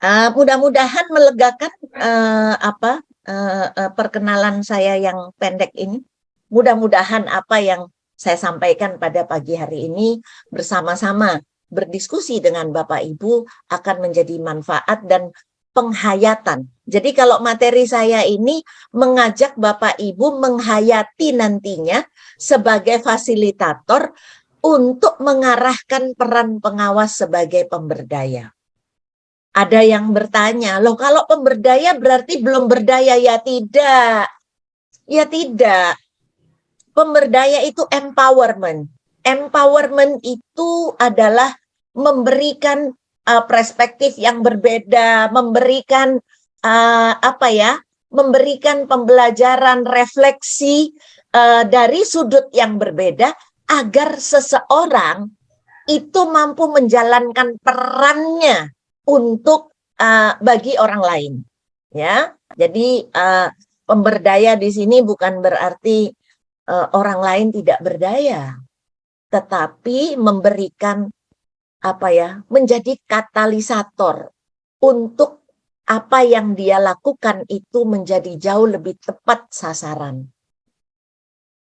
Mudah-mudahan melegakan perkenalan saya yang pendek ini. Mudah-mudahan apa yang saya sampaikan pada pagi hari ini bersama-sama berdiskusi dengan Bapak Ibu akan menjadi manfaat dan penghayatan. Jadi kalau materi saya ini mengajak Bapak Ibu menghayati nantinya sebagai fasilitator untuk mengarahkan peran pengawas sebagai pemberdaya. Ada yang bertanya, loh kalau pemberdaya berarti belum berdaya? Ya tidak. Ya tidak. Pemberdaya itu empowerment. Empowerment itu adalah memberikan perspektif yang berbeda, memberikan memberikan pembelajaran refleksi dari sudut yang berbeda agar seseorang itu mampu menjalankan perannya untuk bagi orang lain, ya. Jadi pemberdaya di sini bukan berarti orang lain tidak berdaya, tetapi memberikan menjadi katalisator untuk apa yang dia lakukan itu menjadi jauh lebih tepat sasaran.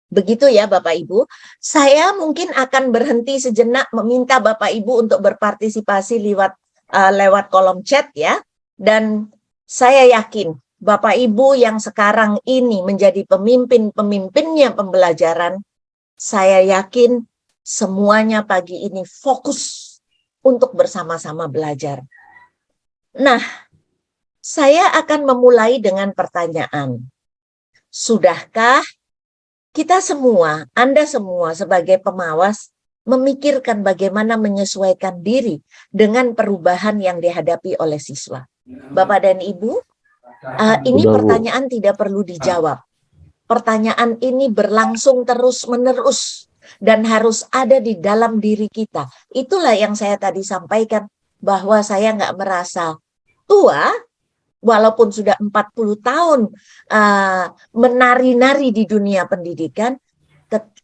Begitu ya Bapak Ibu. Saya mungkin akan berhenti sejenak meminta Bapak Ibu untuk berpartisipasi lewat kolom chat ya. Dan saya yakin Bapak Ibu yang sekarang ini menjadi pemimpinnya pembelajaran, saya yakin semuanya pagi ini fokus untuk bersama-sama belajar. Nah, saya akan memulai dengan pertanyaan. Sudahkah kita semua, Anda semua sebagai pemawas, memikirkan bagaimana menyesuaikan diri dengan perubahan yang dihadapi oleh siswa? Bapak dan Ibu, ini Udah, Bu. pertanyaan tidak perlu dijawab. Pertanyaan ini berlangsung terus-menerus dan harus ada di dalam diri kita. Itulah yang saya tadi sampaikan, bahwa saya nggak merasa tua, walaupun sudah 40 tahun menari-nari di dunia pendidikan.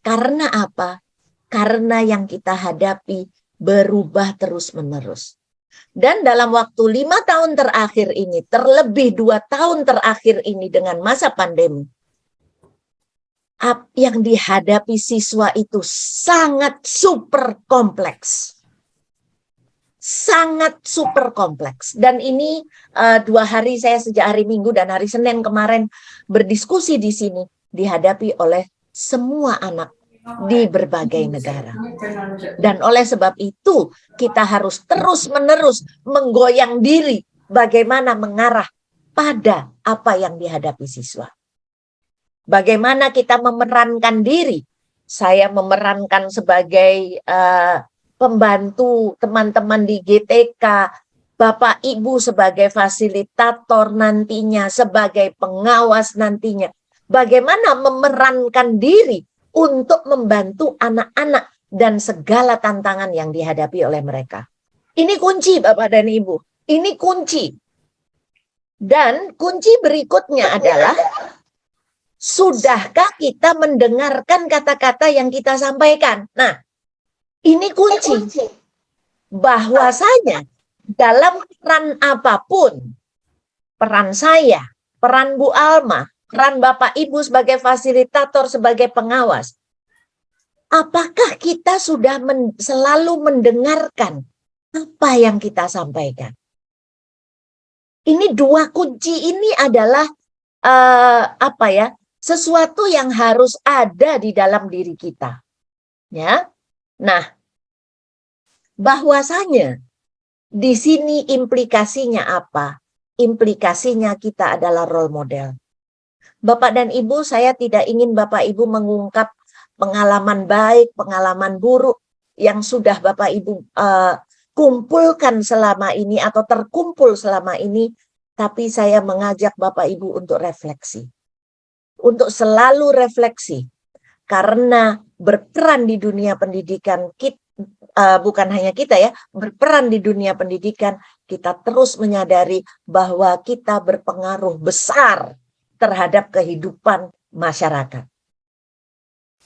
Karena apa? Karena yang kita hadapi berubah terus-menerus. Dan dalam waktu 5 tahun terakhir ini, terlebih 2 tahun terakhir ini dengan masa pandemi, yang dihadapi siswa itu sangat super kompleks. Sangat super kompleks. Dan ini 2 hari saya sejak hari Minggu dan hari Senin kemarin berdiskusi di sini, dihadapi oleh semua anak di berbagai negara. Dan oleh sebab itu kita harus terus-menerus menggoyang diri bagaimana mengarah pada apa yang dihadapi siswa. Bagaimana kita memerankan diri. Saya memerankan sebagai pembantu teman-teman di GTK, Bapak Ibu sebagai fasilitator nantinya, sebagai pengawas nantinya. Bagaimana memerankan diri untuk membantu anak-anak dan segala tantangan yang dihadapi oleh mereka. Ini kunci Bapak dan Ibu. Ini kunci. Dan kunci berikutnya adalah, sudahkah kita mendengarkan kata-kata yang kita sampaikan? Nah, ini kunci. Bahwasanya dalam peran apapun, peran saya, peran Bu Alma, peran Bapak Ibu sebagai fasilitator, sebagai pengawas, apakah kita sudah selalu mendengarkan apa yang kita sampaikan? Ini 2 kunci ini adalah sesuatu yang harus ada di dalam diri kita. Ya. Nah, bahwasanya di sini implikasinya apa? Implikasinya kita adalah role model. Bapak dan Ibu, saya tidak ingin Bapak Ibu mengungkap pengalaman baik, pengalaman buruk yang sudah Bapak Ibu kumpulkan selama ini atau terkumpul selama ini, tapi saya mengajak Bapak Ibu untuk refleksi. Untuk selalu refleksi. Karena berperan di dunia pendidikan, bukan hanya kita ya, berperan di dunia pendidikan, kita terus menyadari bahwa kita berpengaruh besar terhadap kehidupan masyarakat.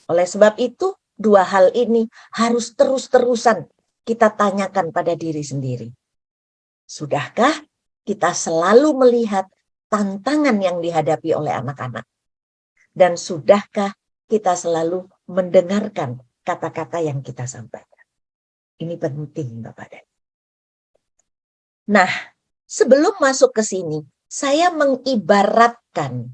Oleh sebab itu, 2 hal ini harus terus-terusan kita tanyakan pada diri sendiri. Sudahkah kita selalu melihat tantangan yang dihadapi oleh anak-anak? Dan sudahkah kita selalu mendengarkan kata-kata yang kita sampaikan? Ini penting, Bapak dan Ibu. Nah, sebelum masuk ke sini, saya mengibaratkan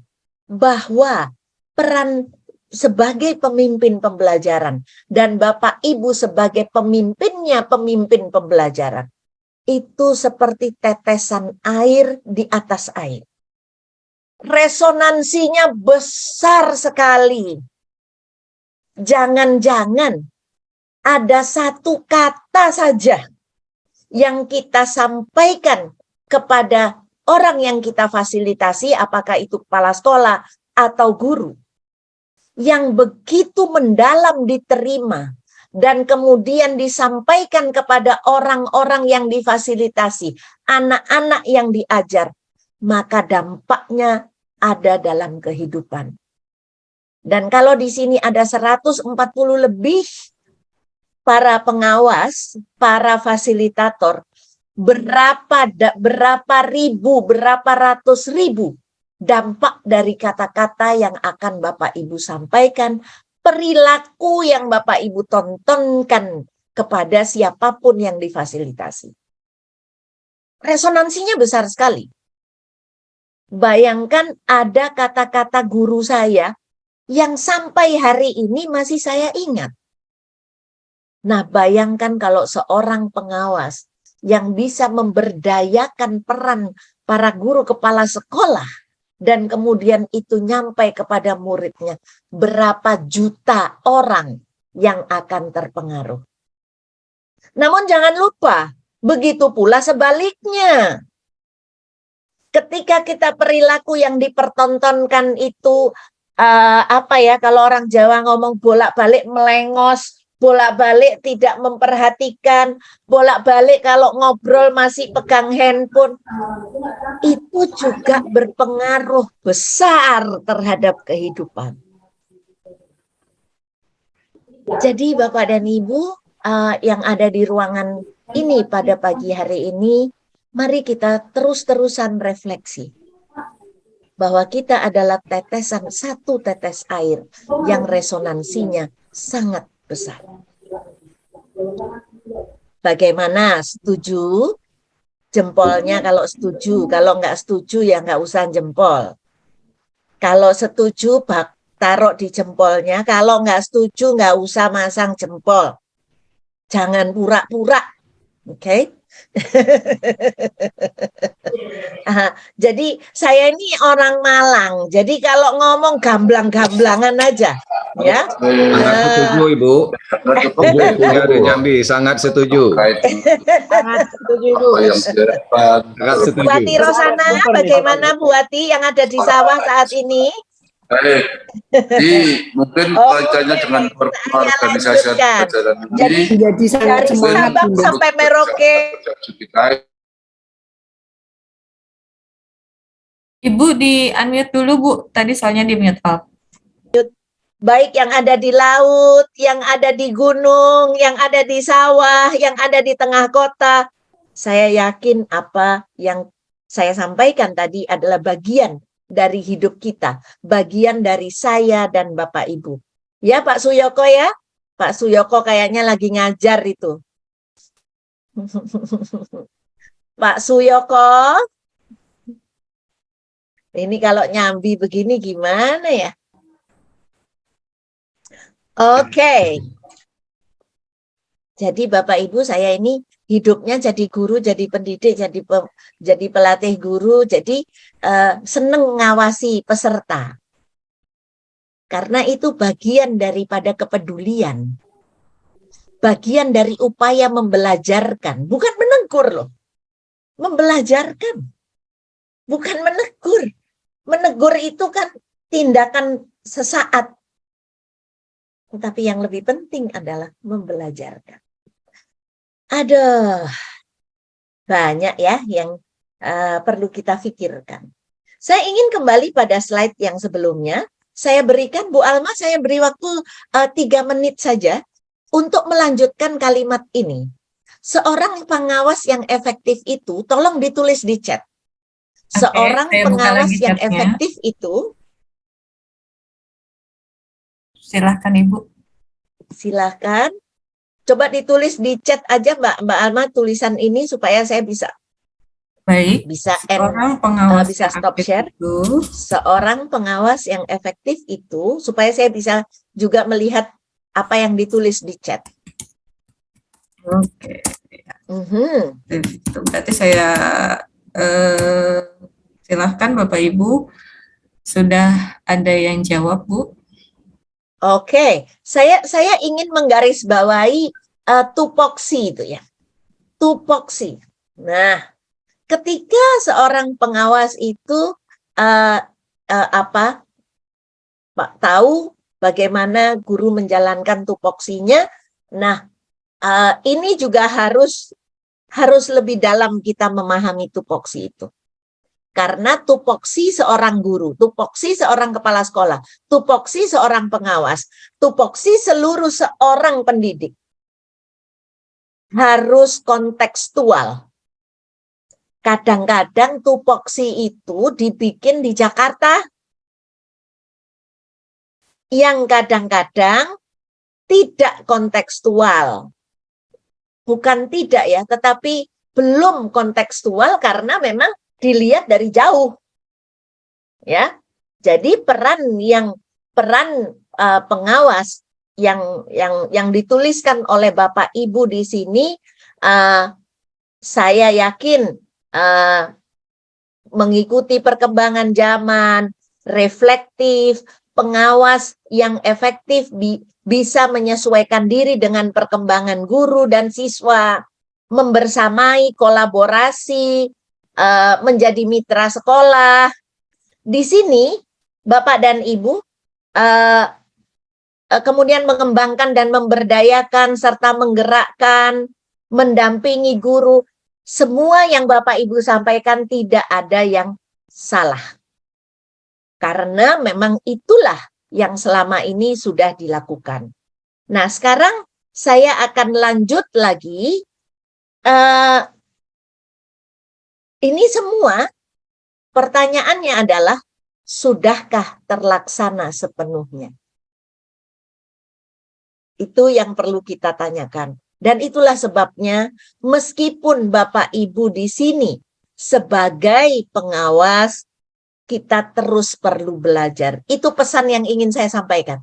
bahwa peran sebagai pemimpin pembelajaran dan Bapak Ibu sebagai pemimpinnya pemimpin pembelajaran itu seperti tetesan air di atas air. Resonansinya besar sekali. Jangan-jangan ada satu kata saja yang kita sampaikan kepada orang yang kita fasilitasi, apakah itu kepala sekolah atau guru, yang begitu mendalam diterima dan kemudian disampaikan kepada orang-orang yang difasilitasi, anak-anak yang diajar, maka dampaknya ada dalam kehidupan. Dan kalau di sini ada 140 lebih para pengawas, para fasilitator, berapa ribu, berapa ratus ribu dampak dari kata-kata yang akan Bapak Ibu sampaikan, perilaku yang Bapak Ibu tontonkan kepada siapapun yang difasilitasi. Resonansinya besar sekali. Bayangkan ada kata-kata guru saya yang sampai hari ini masih saya ingat. Nah, bayangkan kalau seorang pengawas yang bisa memberdayakan peran para guru kepala sekolah dan kemudian itu nyampai kepada muridnya, berapa juta orang yang akan terpengaruh. Namun jangan lupa, begitu pula sebaliknya. Ketika kita perilaku yang dipertontonkan itu kalau orang Jawa ngomong bolak-balik melengos, bolak-balik tidak memperhatikan, bolak-balik kalau ngobrol masih pegang handphone, itu juga berpengaruh besar terhadap kehidupan. Jadi Bapak dan Ibu yang ada di ruangan ini pada pagi hari ini, mari kita terus-terusan refleksi bahwa kita adalah tetesan, satu tetes air yang resonansinya sangat besar. Bagaimana? Setuju? Jempolnya kalau setuju. Kalau nggak setuju ya nggak usah jempol. Kalau setuju taruh di jempolnya. Kalau nggak setuju nggak usah masang jempol. Jangan pura-pura. Oke? Jadi saya ini orang Malang. Jadi kalau ngomong gamblang-gamblangan aja, ya. Sangat setuju, Ibu. Ibu dari Jambi, sangat setuju. Sangat setuju, Ibu. Sangat setuju. Bu Ati Rosana, bagaimana Bu Ati yang ada di sawah saat ini? Baik, mungkin kaitannya dengan organisasi pelajaran ini. Jadi sangat Dari semangat, Sabang Bunda. sampai Merauke. Ibu di unmute dulu, Bu. Tadi soalnya di mute off. Baik yang ada di laut, yang ada di gunung, yang ada di sawah, yang ada di tengah kota. Saya yakin apa yang saya sampaikan tadi adalah bagian dari hidup kita. Bagian dari saya dan Bapak Ibu. Ya Pak Suyoko ya? Pak Suyoko kayaknya lagi ngajar itu. Pak Suyoko. Ini kalau nyambi begini gimana ya? Oke. Jadi Bapak Ibu saya ini hidupnya jadi guru, jadi pendidik, jadi pelatih guru, jadi seneng ngawasi peserta. Karena itu bagian daripada kepedulian. Bagian dari upaya membelajarkan, bukan menegur loh. Membelajarkan. Bukan menegur. Menegur itu kan tindakan sesaat. Tetapi yang lebih penting adalah membelajarkan. Aduh, banyak ya yang perlu kita pikirkan. Saya ingin kembali pada slide yang sebelumnya. Saya berikan, Bu Alma, saya beri waktu 3 menit saja untuk melanjutkan kalimat ini. Seorang pengawas yang efektif itu, tolong ditulis di chat. Seorang saya buka pengawas lagi yang chatnya. efektif itu, Silahkan Ibu. silakan coba ditulis di chat aja Mbak Alma tulisan ini supaya saya bisa Baik, end, seorang pengawas bisa yang stop aktif share. itu, Seorang pengawas yang efektif itu supaya saya bisa juga melihat apa yang ditulis di chat. oke, itu berarti saya silahkan Bapak Ibu, sudah ada yang jawab Bu? Oke, saya ingin menggarisbawahi tupoksi itu ya. Tupoksi. Nah, ketika seorang pengawas itu Pak tahu bagaimana guru menjalankan tupoksinya. Nah, ini juga harus lebih dalam kita memahami tupoksi itu. Karena tupoksi seorang guru, tupoksi seorang kepala sekolah, tupoksi seorang pengawas, tupoksi seluruh seorang pendidik harus kontekstual. Kadang-kadang tupoksi itu dibikin di Jakarta, yang kadang-kadang tidak kontekstual. Bukan tidak ya, tetapi belum kontekstual karena memang dilihat dari jauh. Ya. Jadi peran pengawas yang dituliskan oleh Bapak Ibu di sini, saya yakin mengikuti perkembangan zaman, reflektif, pengawas yang efektif bisa menyesuaikan diri dengan perkembangan guru dan siswa, membersamai, kolaborasi, menjadi mitra sekolah. Di sini Bapak dan Ibu kemudian mengembangkan dan memberdayakan serta menggerakkan, mendampingi guru. Semua yang Bapak Ibu sampaikan tidak ada yang salah. Karena memang itulah yang selama ini sudah dilakukan. Nah, sekarang saya akan lanjut lagi. Ini semua pertanyaannya adalah, sudahkah terlaksana sepenuhnya? Itu yang perlu kita tanyakan. Dan itulah sebabnya meskipun Bapak Ibu di sini sebagai pengawas, kita terus perlu belajar. Itu pesan yang ingin saya sampaikan.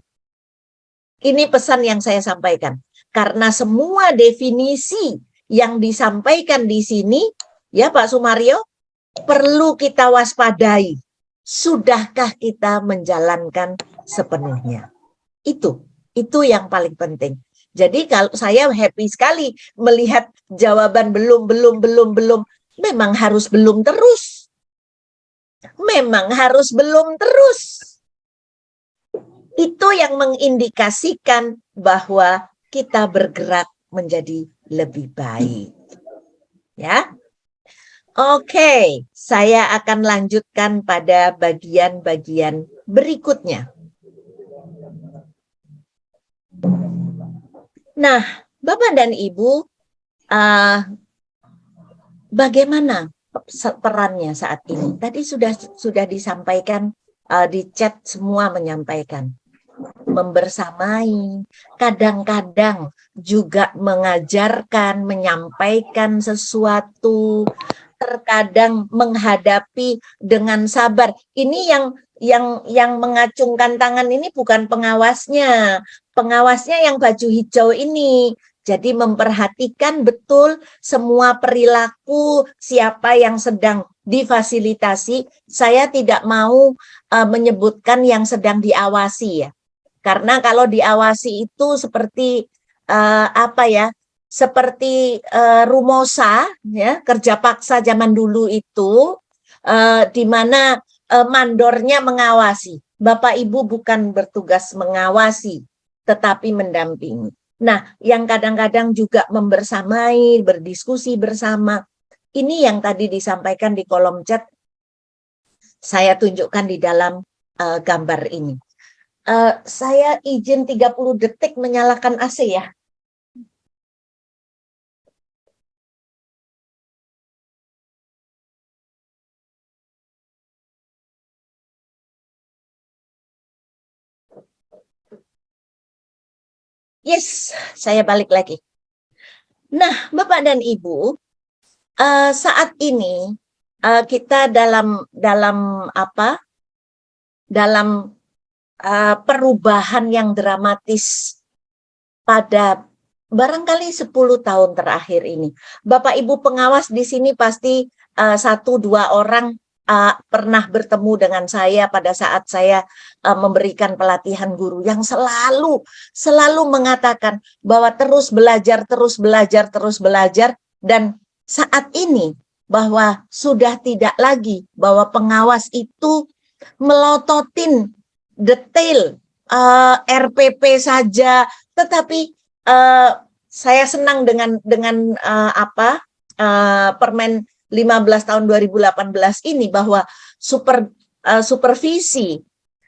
Ini pesan yang saya sampaikan. Karena semua definisi yang disampaikan di sini, ya Pak Sumaryo, perlu kita waspadai. Sudahkah kita menjalankan sepenuhnya? Itu yang paling penting. Jadi kalau saya happy sekali melihat jawaban belum. Memang harus belum terus. Memang harus belum terus. Itu yang mengindikasikan bahwa kita bergerak menjadi lebih baik. Ya. Oke, saya akan lanjutkan pada bagian-bagian berikutnya. Nah, Bapak dan Ibu, bagaimana perannya saat ini? Tadi sudah disampaikan, di chat semua menyampaikan. Membersamai, kadang-kadang juga mengajarkan, menyampaikan sesuatu, terkadang menghadapi dengan sabar. Ini yang mengacungkan tangan ini bukan pengawasnya. Pengawasnya yang baju hijau ini. Jadi memperhatikan betul semua perilaku siapa yang sedang difasilitasi. Saya tidak mau menyebutkan yang sedang diawasi ya. Karena kalau diawasi itu seperti seperti rumosa ya, kerja paksa zaman dulu itu, di mana mandornya mengawasi. Bapak Ibu bukan bertugas mengawasi, tetapi mendampingi. Nah, yang kadang-kadang juga membersamai, berdiskusi bersama. Ini yang tadi disampaikan di kolom chat, saya tunjukkan di dalam gambar ini. Saya izin 30 detik menyalakan AC ya. Yes, saya balik lagi. Nah, Bapak dan Ibu, saat ini kita dalam perubahan yang dramatis pada barangkali 10 tahun terakhir ini. Bapak Ibu pengawas di sini pasti 1-2 orang pernah bertemu dengan saya pada saat saya memberikan pelatihan guru yang selalu mengatakan bahwa terus belajar, dan saat ini bahwa sudah tidak lagi bahwa pengawas itu melototin detail RPP saja, tetapi saya senang dengan Permen 15 tahun 2018 ini bahwa supervisi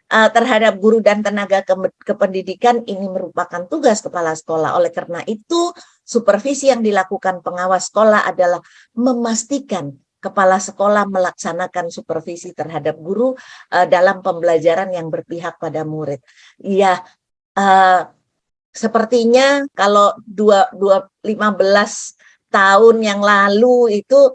terhadap guru dan tenaga kependidikan ini merupakan tugas kepala sekolah. Oleh karena itu, supervisi yang dilakukan pengawas sekolah adalah memastikan kepala sekolah melaksanakan supervisi terhadap guru dalam pembelajaran yang berpihak pada murid. Ya, sepertinya kalau 15 tahun yang lalu itu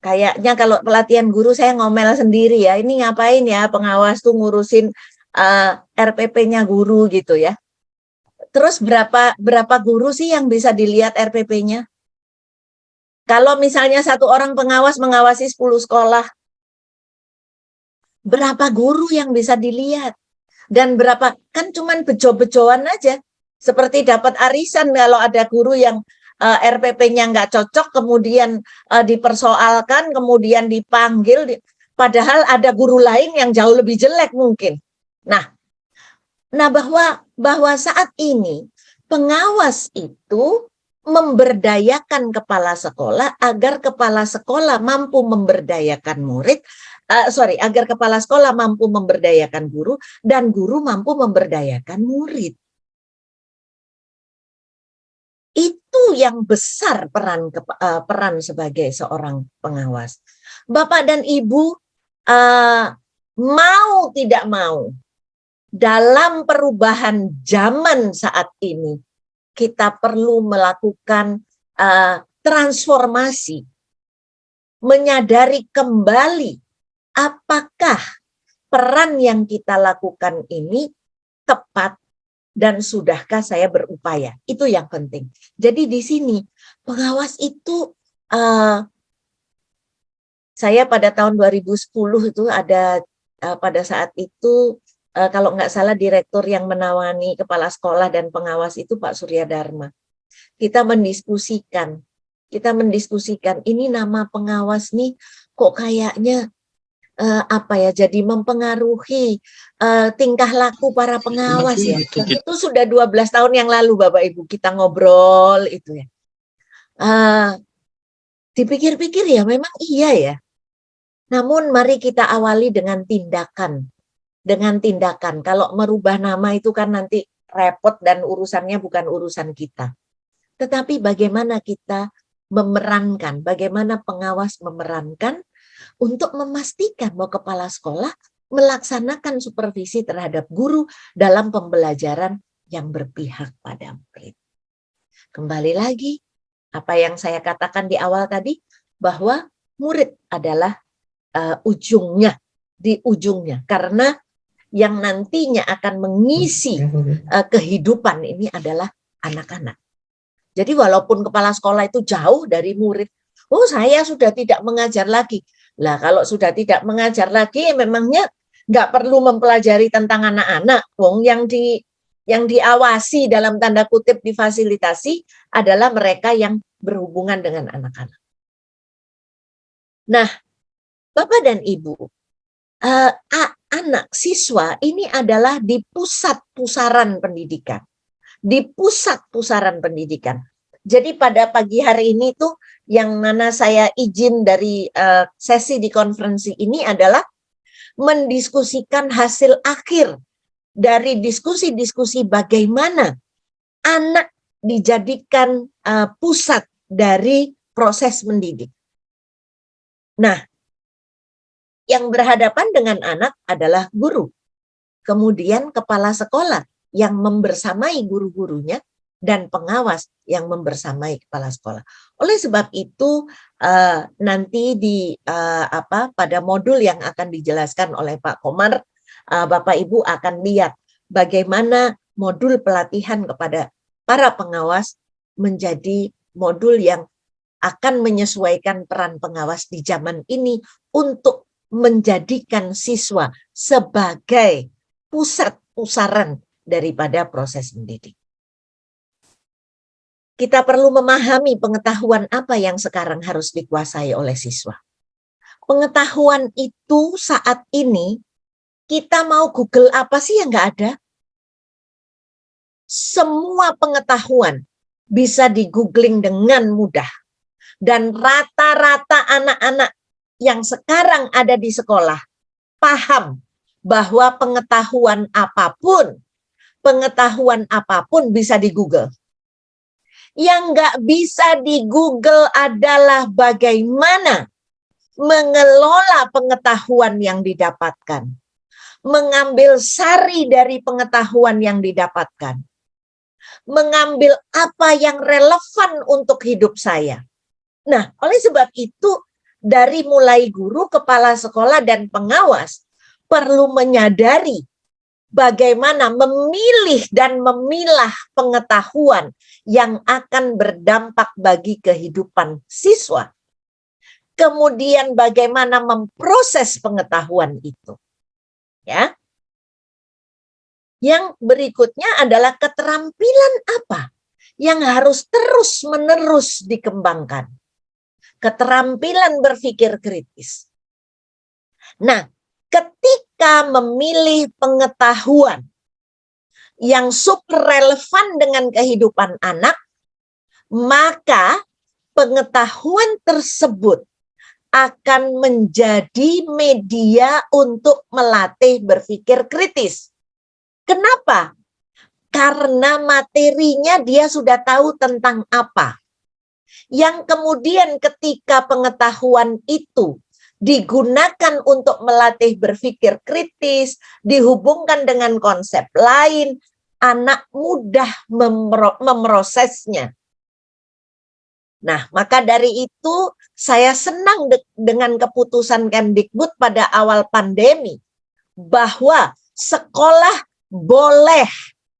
kayaknya kalau pelatihan guru saya ngomel sendiri ya, ini ngapain ya pengawas tuh ngurusin RPP-nya guru gitu ya. Terus berapa guru sih yang bisa dilihat RPP-nya? Kalau misalnya satu orang pengawas mengawasi 10 sekolah, berapa guru yang bisa dilihat? Dan berapa, kan cuman bejo-bejoan aja. Seperti dapat arisan kalau ada guru yang RPP-nya nggak cocok, kemudian dipersoalkan, kemudian dipanggil, padahal ada guru lain yang jauh lebih jelek mungkin. Nah bahwa saat ini pengawas itu memberdayakan kepala sekolah agar kepala sekolah mampu memberdayakan murid, agar kepala sekolah mampu memberdayakan guru dan guru mampu memberdayakan murid. Itu yang besar peran sebagai seorang pengawas. Bapak dan Ibu, mau tidak mau, dalam perubahan zaman saat ini, kita perlu melakukan transformasi, menyadari kembali apakah peran yang kita lakukan ini tepat dan sudahkah saya berupaya. Itu yang penting. Jadi di sini pengawas itu, saya pada tahun 2010 itu ada pada saat itu kalau nggak salah direktur yang menawani kepala sekolah dan pengawas itu Pak Surya Dharma. Kita mendiskusikan ini nama pengawas nih kok kayaknya jadi mempengaruhi tingkah laku para pengawas ya. Itu sudah 12 tahun yang lalu Bapak Ibu kita ngobrol itu ya. Dipikir-pikir ya memang iya ya. Namun mari kita awali dengan tindakan. Kalau merubah nama itu kan nanti repot dan urusannya bukan urusan kita. Tetapi bagaimana kita memerankan, bagaimana pengawas memerankan untuk memastikan bahwa kepala sekolah melaksanakan supervisi terhadap guru dalam pembelajaran yang berpihak pada murid. Kembali lagi, apa yang saya katakan di awal tadi, bahwa murid adalah di ujungnya, karena yang nantinya akan mengisi kehidupan ini adalah anak-anak. Jadi walaupun kepala sekolah itu jauh dari murid, oh saya sudah tidak mengajar lagi. Lah kalau sudah tidak mengajar lagi, memangnya nggak perlu mempelajari tentang anak-anak. Wong yang diawasi dalam tanda kutip difasilitasi adalah mereka yang berhubungan dengan anak-anak. Nah, Bapak dan Ibu, anak siswa ini adalah di pusaran pendidikan. Jadi pada pagi hari ini tuh yang mana saya izin dari sesi di konferensi ini adalah mendiskusikan hasil akhir dari diskusi-diskusi bagaimana anak dijadikan pusat dari proses mendidik. Nah, yang berhadapan dengan anak adalah guru, kemudian kepala sekolah, yang membersamai guru-gurunya dan pengawas yang membersamai kepala sekolah. Oleh sebab itu nanti pada modul yang akan dijelaskan oleh Pak Komar, Bapak Ibu akan lihat bagaimana modul pelatihan kepada para pengawas menjadi modul yang akan menyesuaikan peran pengawas di zaman ini untuk menjadikan siswa sebagai pusat-pusaran daripada proses mendidik. Kita perlu memahami pengetahuan apa yang sekarang harus dikuasai oleh siswa. Pengetahuan itu saat ini, kita mau Google apa sih yang nggak ada? Semua pengetahuan bisa di-googling dengan mudah. Dan rata-rata anak-anak yang sekarang ada di sekolah paham bahwa pengetahuan apapun bisa di-Google. Yang nggak bisa di-Google adalah bagaimana mengelola pengetahuan yang didapatkan. Mengambil sari dari pengetahuan yang didapatkan. Mengambil apa yang relevan untuk hidup saya. Nah, oleh sebab itu, dari mulai guru, kepala sekolah, dan pengawas perlu menyadari bagaimana memilih dan memilah pengetahuan yang akan berdampak bagi kehidupan siswa. Kemudian bagaimana memproses pengetahuan itu. Ya. Yang berikutnya adalah keterampilan apa yang harus terus-menerus dikembangkan. Keterampilan berpikir kritis. Nah, ketika memilih pengetahuan yang super relevan dengan kehidupan anak, maka pengetahuan tersebut akan menjadi media untuk melatih berpikir kritis. Kenapa? Karena materinya dia sudah tahu tentang apa. Yang kemudian ketika pengetahuan itu digunakan untuk melatih berpikir kritis, dihubungkan dengan konsep lain, anak mudah memprosesnya. Nah, maka dari itu saya senang dengan keputusan Kemdikbud pada awal pandemi bahwa sekolah boleh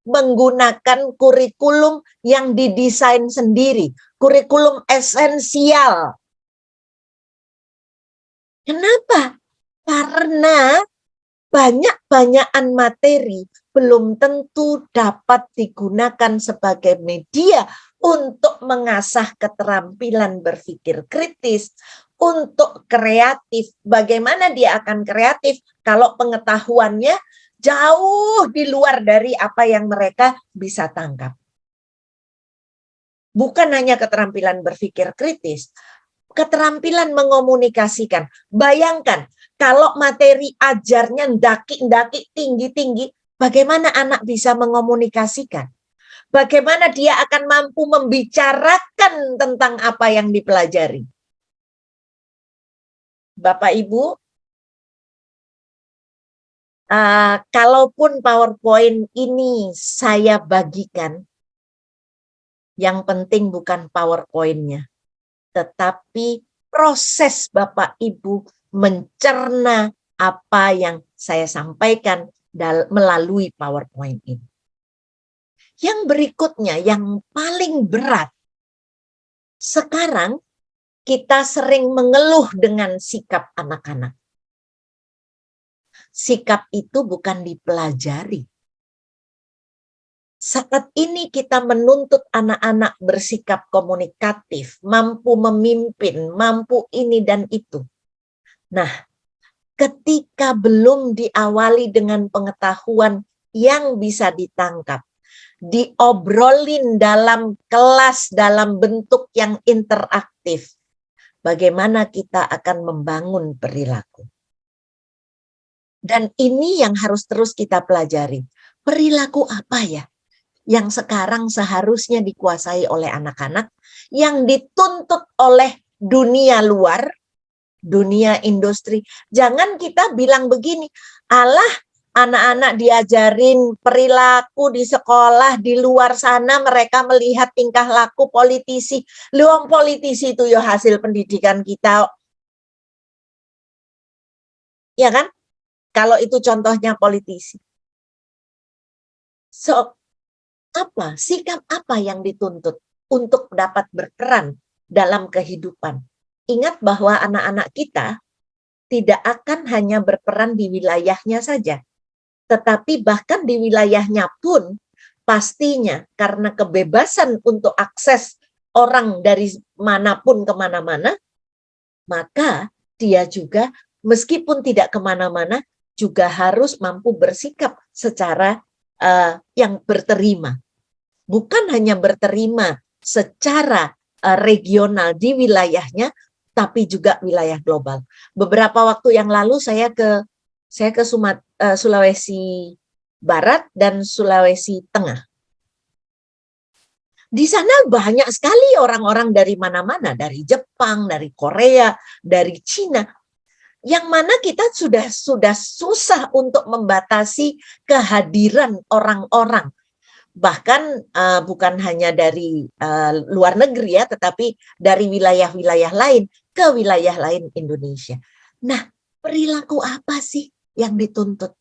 menggunakan kurikulum yang didesain sendiri, kurikulum esensial. Kenapa? Karena banyak-banyakan materi belum tentu dapat digunakan sebagai media untuk mengasah keterampilan berpikir kritis, untuk kreatif. Bagaimana dia akan kreatif kalau pengetahuannya jauh di luar dari apa yang mereka bisa tangkap. Bukan hanya keterampilan berpikir kritis, keterampilan mengomunikasikan. Bayangkan kalau materi ajarnya ndaki-ndaki tinggi-tinggi, bagaimana anak bisa mengomunikasikan? Bagaimana dia akan mampu membicarakan tentang apa yang dipelajari? Bapak Ibu, kalaupun PowerPoint ini saya bagikan, yang penting bukan PowerPoint-nya, tetapi proses Bapak Ibu mencerna apa yang saya sampaikan melalui PowerPoint ini. Yang berikutnya, yang paling berat, sekarang kita sering mengeluh dengan sikap anak-anak. Sikap itu bukan dipelajari. Saat ini kita menuntut anak-anak bersikap komunikatif, mampu memimpin, mampu ini dan itu. Nah, ketika belum diawali dengan pengetahuan yang bisa ditangkap, diobrolin dalam kelas dalam bentuk yang interaktif, bagaimana kita akan membangun perilaku. Dan ini yang harus terus kita pelajari. Perilaku apa ya yang sekarang seharusnya dikuasai oleh anak-anak, yang dituntut oleh dunia luar, dunia industri. Jangan kita bilang begini, alah Anak-anak diajarin perilaku di sekolah, di luar sana mereka melihat tingkah laku politisi. Luang politisi itu ya hasil pendidikan kita. Ya kan? Kalau itu contohnya politisi. So, sikap apa yang dituntut untuk dapat berperan dalam kehidupan? Ingat bahwa anak-anak kita tidak akan hanya berperan di wilayahnya saja, tetapi bahkan di wilayahnya pun pastinya karena kebebasan untuk akses orang dari manapun kemana-mana, maka dia juga meskipun tidak kemana-mana juga harus mampu bersikap secara yang berterima. Bukan hanya berterima secara regional di wilayahnya, tapi juga wilayah global. Beberapa waktu yang lalu saya ke Sulawesi Barat dan Sulawesi Tengah. Di sana banyak sekali orang-orang dari mana-mana, dari Jepang, dari Korea, dari Cina, yang mana kita sudah susah untuk membatasi kehadiran orang-orang. Bahkan bukan hanya dari luar negeri ya, tetapi dari wilayah-wilayah lain ke wilayah lain Indonesia. Nah, perilaku apa sih yang dituntut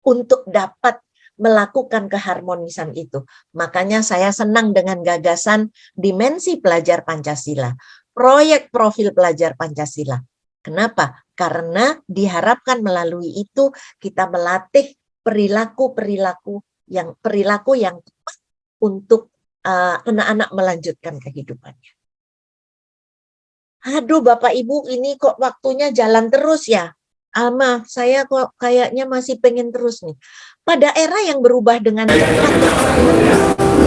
untuk dapat melakukan keharmonisan itu? Makanya saya senang dengan gagasan dimensi pelajar Pancasila, proyek profil pelajar Pancasila. Kenapa? Karena diharapkan melalui itu kita melatih perilaku yang tepat untuk anak-anak melanjutkan kehidupannya. Aduh Bapak Ibu, ini kok waktunya jalan terus ya? Alma, saya kok kayaknya masih pengen terus nih. Pada era yang berubah dengan cepat,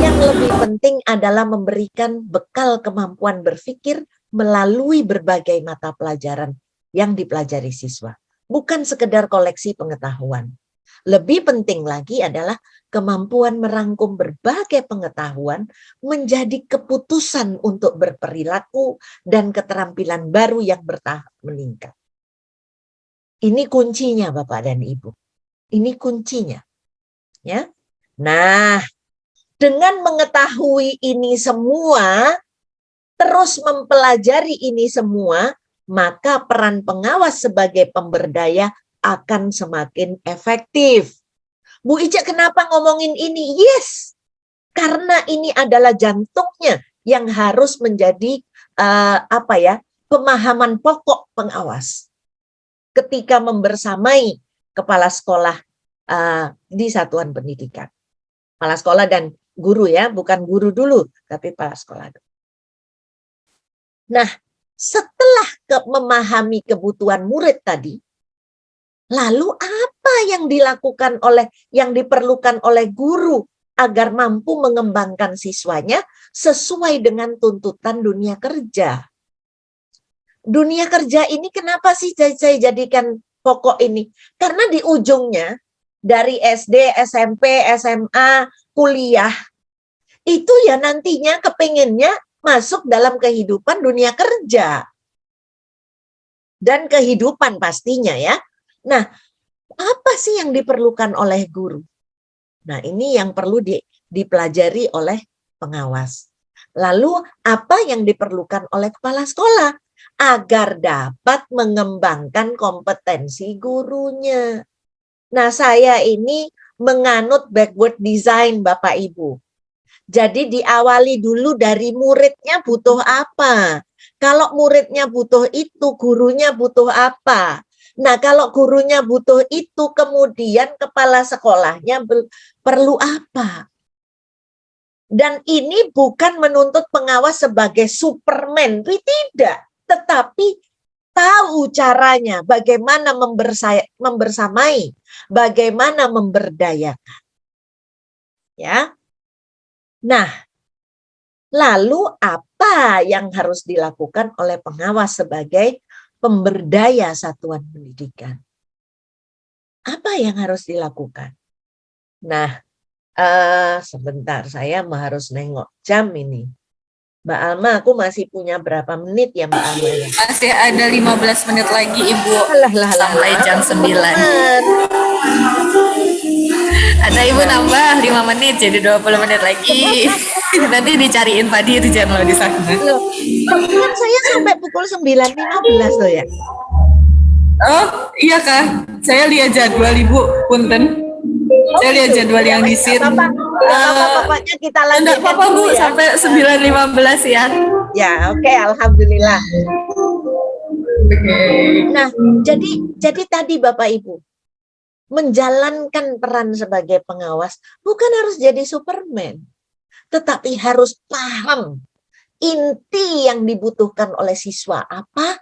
yang lebih penting adalah memberikan bekal kemampuan berpikir melalui berbagai mata pelajaran yang dipelajari siswa. Bukan sekedar koleksi pengetahuan. Lebih penting lagi adalah kemampuan merangkum berbagai pengetahuan menjadi keputusan untuk berperilaku dan keterampilan baru yang bertahap meningkat. Ini kuncinya Bapak dan Ibu. Ini kuncinya. Ya. Nah, dengan mengetahui ini semua, terus mempelajari ini semua, maka peran pengawas sebagai pemberdaya akan semakin efektif. Bu Ica kenapa ngomongin ini? Yes, karena ini adalah jantungnya yang harus menjadi pemahaman pokok pengawas ketika membersamai kepala sekolah di satuan pendidikan. Kepala sekolah dan guru ya, bukan guru dulu, tapi kepala sekolah. Nah, setelah memahami kebutuhan murid tadi, lalu apa yang diperlukan oleh guru agar mampu mengembangkan siswanya sesuai dengan tuntutan dunia kerja? Dunia kerja ini kenapa sih saya jadikan pokok ini? Karena di ujungnya dari SD, SMP, SMA, kuliah itu ya nantinya kepinginnya masuk dalam kehidupan dunia kerja dan kehidupan pastinya ya. Nah, apa sih yang diperlukan oleh guru? Nah, ini yang perlu dipelajari oleh pengawas. Lalu, apa yang diperlukan oleh kepala sekolah? Agar dapat mengembangkan kompetensi gurunya. Nah, saya ini menganut backward design, Bapak Ibu. Jadi diawali dulu dari muridnya butuh apa. Kalau muridnya butuh itu, gurunya butuh apa. Nah, kalau gurunya butuh itu, kemudian kepala sekolahnya perlu apa? Dan ini bukan menuntut pengawas sebagai Superman, tidak. Tetapi tahu caranya, bagaimana membersamai, bagaimana memberdayakan. Ya. Nah, lalu apa yang harus dilakukan oleh pengawas sebagai pemberdaya satuan pendidikan? Apa yang harus dilakukan? Nah, sebentar saya harus nengok jam ini. Mbak Alma, aku masih punya berapa menit ya Mbak Alma? Ya? Masih ada 15 menit lagi Ibu sampai jam 9. Ada Ibu nambah 5 menit jadi 20 menit lagi. Nanti dicariin Pak Dirjen loh di sana. Loh, kan saya sampai pukul 9.15 loh ya. Oh, iya Kak. Saya lihat jadwal Ibu, punten. Saya lihat jadwal yang di SIR. Pokoknya kita lanjutkan Enggak apa-apa Bu, dulu ya. sampai 9.15 ya. Ya, oke, alhamdulillah. Nah, jadi tadi Bapak Ibu, menjalankan peran sebagai pengawas bukan harus jadi Superman, tetapi harus paham inti yang dibutuhkan oleh siswa apa.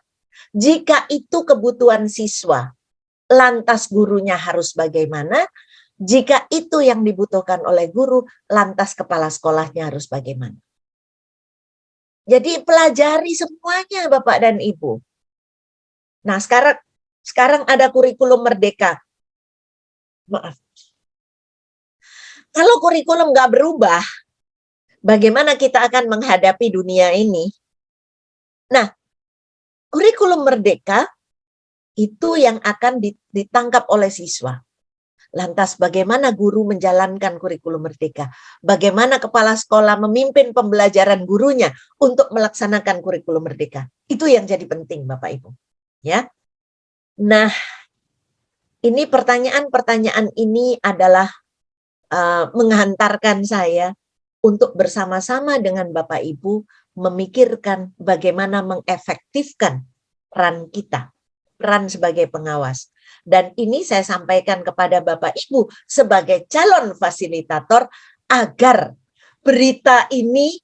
Jika itu kebutuhan siswa, lantas gurunya harus bagaimana? Jika itu yang dibutuhkan oleh guru, lantas kepala sekolahnya harus bagaimana? Jadi pelajari semuanya Bapak dan Ibu. Nah, sekarang ada kurikulum merdeka. Maaf. Kalau kurikulum nggak berubah, bagaimana kita akan menghadapi dunia ini? Nah, kurikulum merdeka itu yang akan ditangkap oleh siswa. Lantas bagaimana guru menjalankan kurikulum merdeka? Bagaimana kepala sekolah memimpin pembelajaran gurunya untuk melaksanakan kurikulum merdeka? Itu yang jadi penting Bapak Ibu. Ya. Nah, ini pertanyaan-pertanyaan ini adalah menghantarkan saya untuk bersama-sama dengan Bapak Ibu memikirkan bagaimana mengefektifkan peran kita, peran sebagai pengawas. Dan ini saya sampaikan kepada Bapak Ibu sebagai calon fasilitator agar berita ini,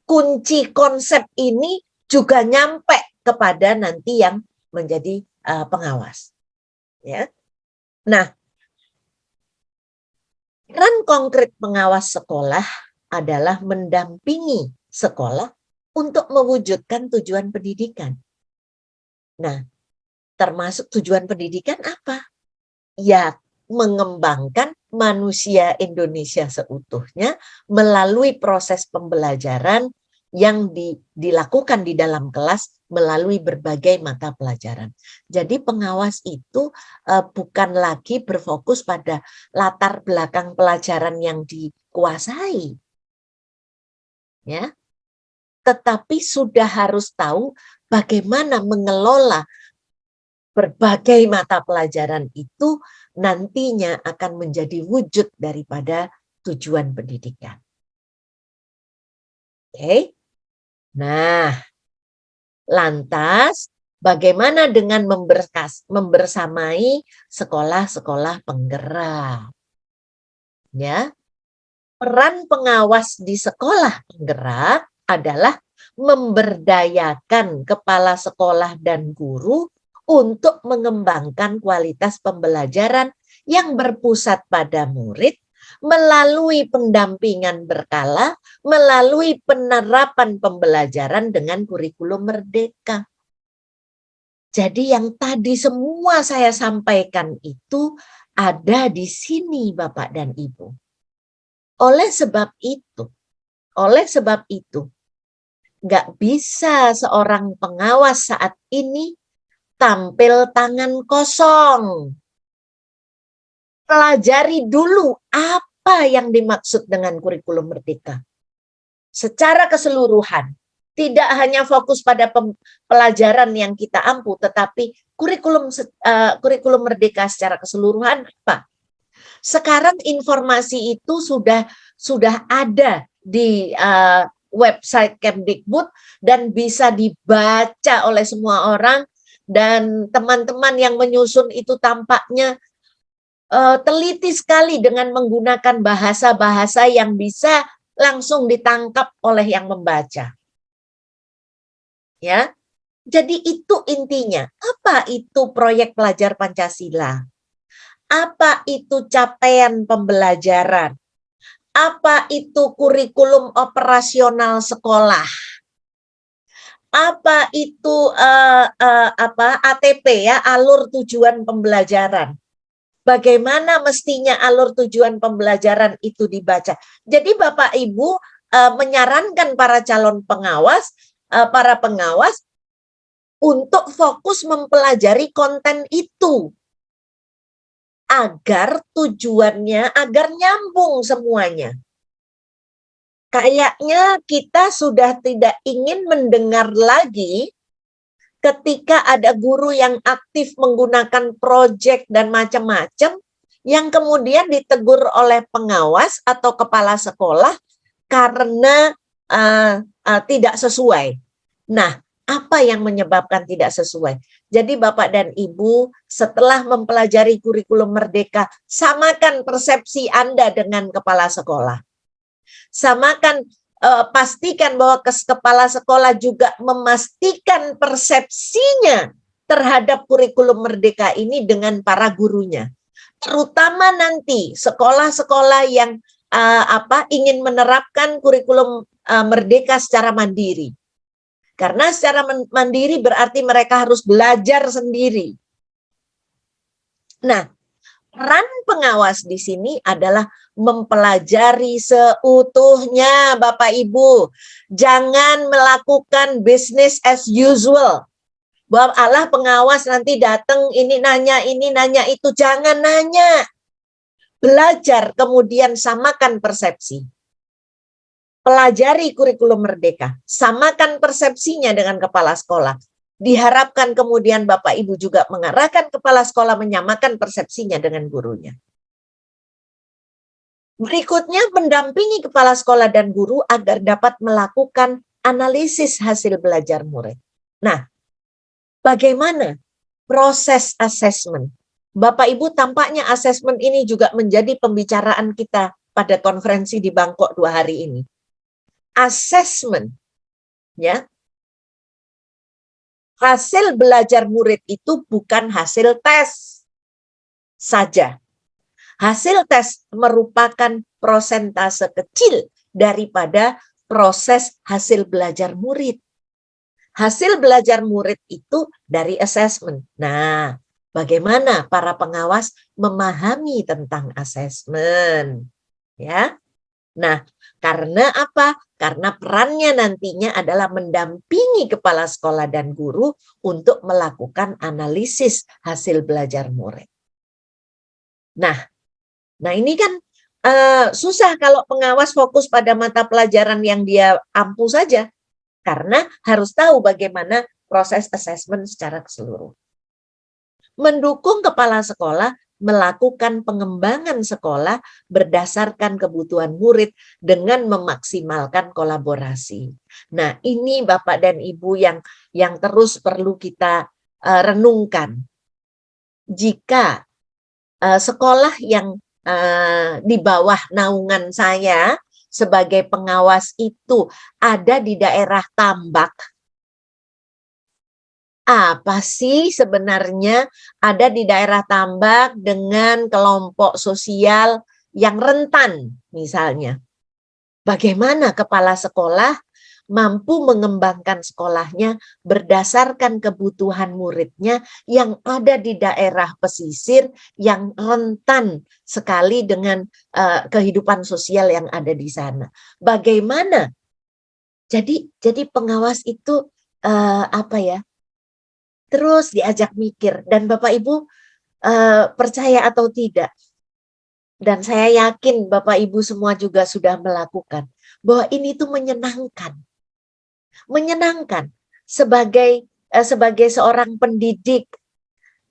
kunci konsep ini juga nyampe kepada nanti yang menjadi pengawas. Ya. Nah, peran konkret pengawas sekolah adalah mendampingi sekolah untuk mewujudkan tujuan pendidikan. Nah, termasuk tujuan pendidikan apa? Ya, mengembangkan manusia Indonesia seutuhnya melalui proses pembelajaran yang dilakukan di dalam kelas melalui berbagai mata pelajaran. Jadi pengawas itu bukan lagi berfokus pada latar belakang pelajaran yang dikuasai, ya, tetapi sudah harus tahu bagaimana mengelola berbagai mata pelajaran itu nantinya akan menjadi wujud daripada tujuan pendidikan. Oke. Nah, lantas bagaimana dengan membersamai sekolah-sekolah penggerak? Ya. Peran pengawas di sekolah penggerak adalah memberdayakan kepala sekolah dan guru untuk mengembangkan kualitas pembelajaran yang berpusat pada murid melalui pendampingan berkala, melalui penerapan pembelajaran dengan kurikulum merdeka. Jadi yang tadi semua saya sampaikan itu ada di sini Bapak dan Ibu. Oleh sebab itu, nggak bisa seorang pengawas saat ini tampil tangan kosong. Pelajari dulu apa yang dimaksud dengan kurikulum merdeka. Secara keseluruhan, tidak hanya fokus pada pelajaran yang kita ampu, tetapi kurikulum merdeka secara keseluruhan apa? Sekarang informasi itu sudah ada di website Kemdikbud dan bisa dibaca oleh semua orang, dan teman-teman yang menyusun itu tampaknya teliti sekali dengan menggunakan bahasa-bahasa yang bisa langsung ditangkap oleh yang membaca. Ya. Jadi itu intinya. Apa itu proyek pelajar Pancasila? Apa itu capaian pembelajaran? Apa itu kurikulum operasional sekolah? Apa itu ATP ya, alur tujuan pembelajaran? Bagaimana mestinya alur tujuan pembelajaran itu dibaca? Jadi Bapak Ibu menyarankan para calon pengawas, para pengawas untuk fokus mempelajari konten itu. agar tujuannya agar nyambung semuanya. Kayaknya kita sudah tidak ingin mendengar lagi ketika ada guru yang aktif menggunakan proyek dan macam-macam yang kemudian ditegur oleh pengawas atau kepala sekolah karena tidak sesuai. Nah, apa yang menyebabkan tidak sesuai? Jadi Bapak dan Ibu, setelah mempelajari kurikulum Merdeka, samakan persepsi Anda dengan kepala sekolah. Samakan, pastikan bahwa kepala sekolah juga memastikan persepsinya terhadap kurikulum Merdeka ini dengan para gurunya. Terutama nanti sekolah-sekolah yang ingin menerapkan kurikulum Merdeka secara mandiri. Karena secara mandiri berarti mereka harus belajar sendiri. Nah, peran pengawas di sini adalah mempelajari seutuhnya, Bapak Ibu. Jangan melakukan business as usual. Bahwa Allah pengawas nanti datang ini nanya itu, jangan nanya. Belajar kemudian samakan persepsi. Pelajari kurikulum Merdeka, samakan persepsinya dengan kepala sekolah. Diharapkan kemudian Bapak Ibu juga mengarahkan kepala sekolah menyamakan persepsinya dengan gurunya. Berikutnya, mendampingi kepala sekolah dan guru agar dapat melakukan analisis hasil belajar murid. Nah, bagaimana proses asesmen? Bapak Ibu, tampaknya asesmen ini juga menjadi pembicaraan kita pada konferensi di Bangkok 2 hari ini. Asesmen, ya. Hasil belajar murid itu bukan hasil tes saja. Hasil tes merupakan persentase kecil daripada proses hasil belajar murid. Hasil belajar murid itu dari asesmen. Nah, bagaimana para pengawas memahami tentang asesmen? Ya. Nah, karena apa? Karena perannya nantinya adalah mendampingi kepala sekolah dan guru untuk melakukan analisis hasil belajar murid. Nah ini kan susah kalau pengawas fokus pada mata pelajaran yang dia ampu saja, karena harus tahu bagaimana proses asesmen secara keseluruhan. Mendukung kepala sekolah melakukan pengembangan sekolah berdasarkan kebutuhan murid dengan memaksimalkan kolaborasi. Nah, ini Bapak dan Ibu yang terus perlu kita renungkan. Jika sekolah yang di bawah naungan saya sebagai pengawas itu ada di daerah tambak, apa sih sebenarnya ada di daerah tambak dengan kelompok sosial yang rentan misalnya? Bagaimana kepala sekolah mampu mengembangkan sekolahnya berdasarkan kebutuhan muridnya yang ada di daerah pesisir yang rentan sekali dengan kehidupan sosial yang ada di sana? Bagaimana? Jadi pengawas itu terus diajak mikir, dan Bapak Ibu percaya atau tidak, dan saya yakin Bapak Ibu semua juga sudah melakukan, bahwa ini tuh menyenangkan sebagai seorang pendidik.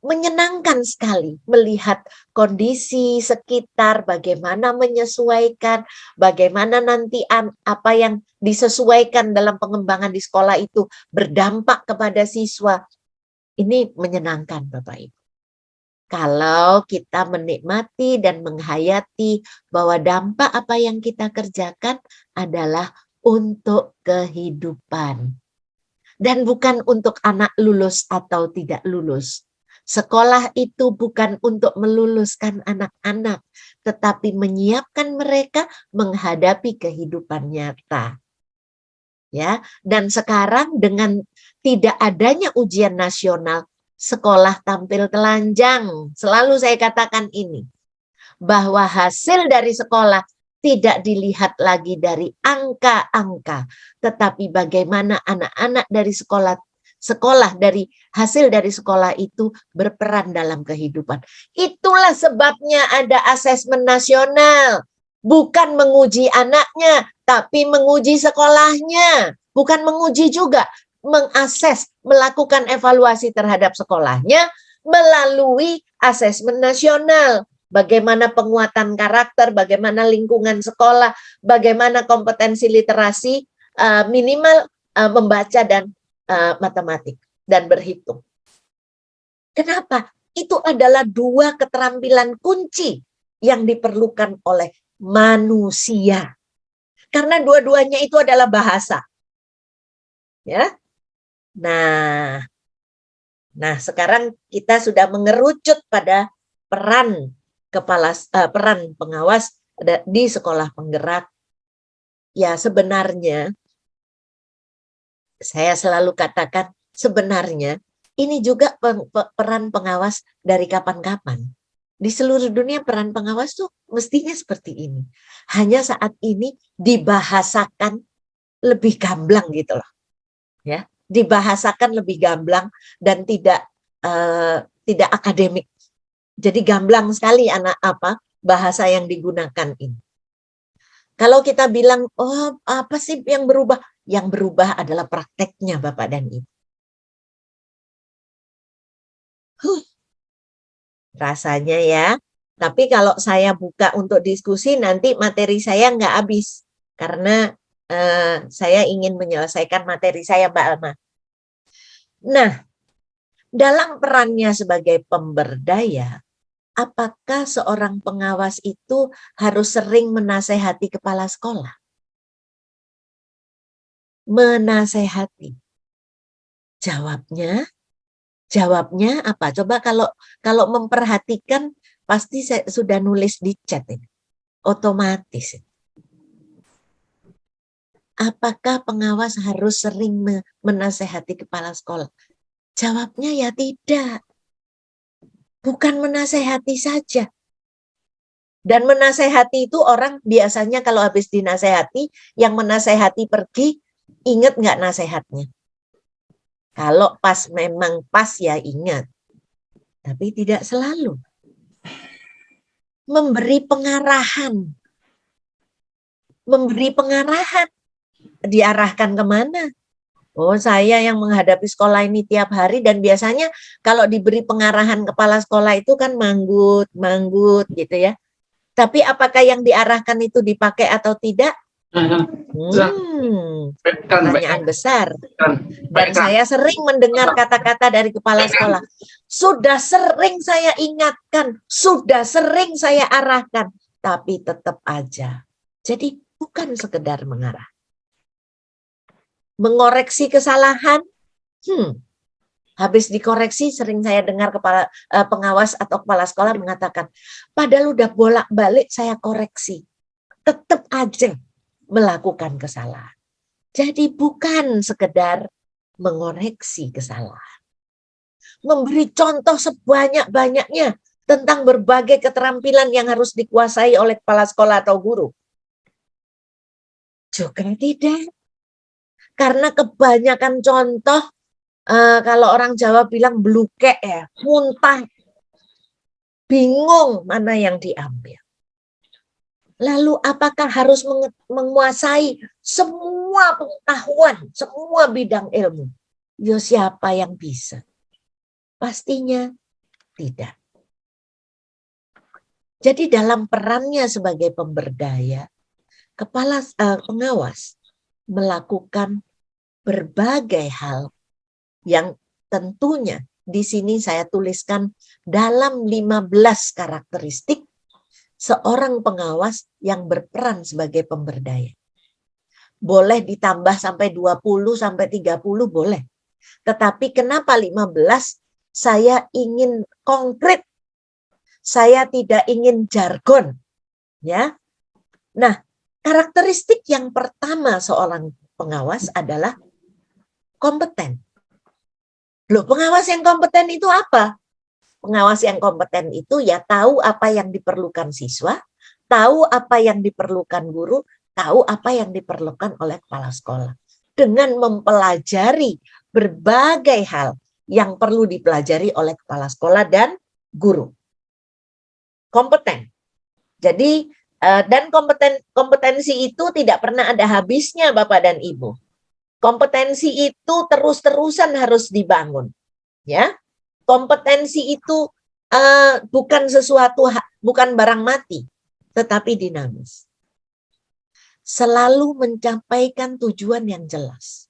Menyenangkan sekali melihat kondisi sekitar, bagaimana menyesuaikan, bagaimana nanti apa yang disesuaikan dalam pengembangan di sekolah itu berdampak kepada siswa. Ini menyenangkan Bapak Ibu. Kalau kita menikmati dan menghayati bahwa dampak apa yang kita kerjakan adalah untuk kehidupan. Dan bukan untuk anak lulus atau tidak lulus. Sekolah itu bukan untuk meluluskan anak-anak, tetapi menyiapkan mereka menghadapi kehidupan nyata. Ya, dan sekarang dengan tidak adanya ujian nasional, sekolah tampil telanjang. Selalu saya katakan ini, bahwa hasil dari sekolah tidak dilihat lagi dari angka-angka, tetapi bagaimana anak-anak dari sekolah sekolah, dari hasil dari sekolah itu berperan dalam kehidupan. Itulah sebabnya ada asesmen nasional. Bukan menguji anaknya, tapi menguji sekolahnya. Bukan menguji juga, mengakses, melakukan evaluasi terhadap sekolahnya melalui asesmen nasional. Bagaimana penguatan karakter, bagaimana lingkungan sekolah, bagaimana kompetensi literasi minimal membaca dan matematik dan berhitung. Kenapa? Itu adalah dua keterampilan kunci yang diperlukan oleh manusia. Karena dua-duanya itu adalah bahasa. Ya. Nah, sekarang kita sudah mengerucut pada peran peran pengawas di sekolah penggerak. Ya, sebenarnya saya selalu katakan sebenarnya ini juga peran pengawas dari kapan-kapan. Di seluruh dunia peran pengawas tuh mestinya seperti ini. Hanya saat ini dibahasakan lebih gamblang gitu loh. Ya, dibahasakan lebih gamblang dan tidak akademik. Jadi gamblang sekali bahasa yang digunakan ini. Kalau kita bilang, oh apa sih yang berubah? Yang berubah adalah prakteknya Bapak dan Ibu. Rasanya ya. Tapi kalau saya buka untuk diskusi nanti materi saya nggak habis. Karena saya ingin menyelesaikan materi saya Mbak Alma. Nah, dalam perannya sebagai pemberdaya, apakah seorang pengawas itu harus sering menasehati kepala sekolah? Menasehati. Jawabnya apa? Coba kalau memperhatikan pasti saya sudah nulis di chat ini. Otomatis. Apakah pengawas harus sering menasehati kepala sekolah? Jawabnya ya tidak. Bukan menasehati saja. Dan menasehati itu orang biasanya kalau habis dinasehati, yang menasehati pergi, ingat nggak nasehatnya? Kalau memang pas ya ingat. Tapi tidak selalu. Memberi pengarahan. Diarahkan kemana? Oh, saya yang menghadapi sekolah ini tiap hari dan biasanya kalau diberi pengarahan kepala sekolah itu kan manggut gitu ya. Tapi apakah yang diarahkan itu dipakai atau tidak? Pertanyaan besar. Dan saya sering mendengar kata-kata dari kepala sekolah. Sudah sering saya ingatkan, sudah sering saya arahkan, tapi tetap aja. Jadi bukan sekedar mengarah. Mengoreksi kesalahan, habis dikoreksi sering saya dengar pengawas atau kepala sekolah mengatakan, padahal udah bolak-balik saya koreksi, tetap aja melakukan kesalahan. Jadi bukan sekedar mengoreksi kesalahan. Memberi contoh sebanyak-banyaknya tentang berbagai keterampilan yang harus dikuasai oleh kepala sekolah atau guru. Juga tidak. Karena kebanyakan contoh, kalau orang Jawa bilang blukek ya, muntah, bingung mana yang diambil. Lalu apakah harus menguasai semua pengetahuan, semua bidang ilmu? Ya siapa yang bisa? Pastinya tidak. Jadi dalam perannya sebagai pemberdaya, pengawas melakukan berbagai hal yang tentunya di sini saya tuliskan dalam 15 karakteristik seorang pengawas yang berperan sebagai pemberdaya. Boleh ditambah sampai 20 sampai 30 boleh. Tetapi kenapa 15? Saya ingin konkret. Saya tidak ingin jargon, ya. Nah, karakteristik yang pertama seorang pengawas adalah kompeten. Loh, pengawas yang kompeten itu apa? Pengawas yang kompeten itu ya tahu apa yang diperlukan siswa, tahu apa yang diperlukan guru, tahu apa yang diperlukan oleh kepala sekolah. Dengan mempelajari berbagai hal yang perlu dipelajari oleh kepala sekolah dan guru. Kompeten. Jadi dan kompetensi itu tidak pernah ada habisnya Bapak dan Ibu. Kompetensi itu terus-terusan harus dibangun. Ya. Kompetensi itu bukan sesuatu, bukan barang mati, tetapi dinamis. Selalu mencapaikan tujuan yang jelas.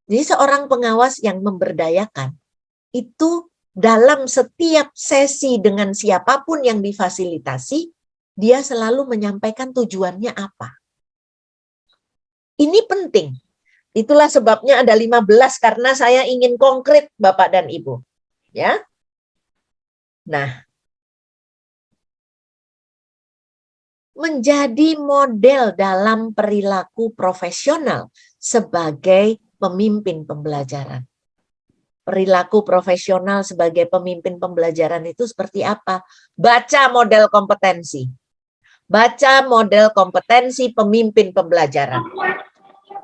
Jadi seorang pengawas yang memberdayakan itu dalam setiap sesi dengan siapapun yang difasilitasi, dia selalu menyampaikan tujuannya apa. Ini penting. Itulah sebabnya ada 15 karena saya ingin konkret Bapak dan Ibu. Ya. Nah, menjadi model dalam perilaku profesional sebagai pemimpin pembelajaran. Perilaku profesional sebagai pemimpin pembelajaran itu seperti apa? Baca model kompetensi. Baca model kompetensi pemimpin pembelajaran.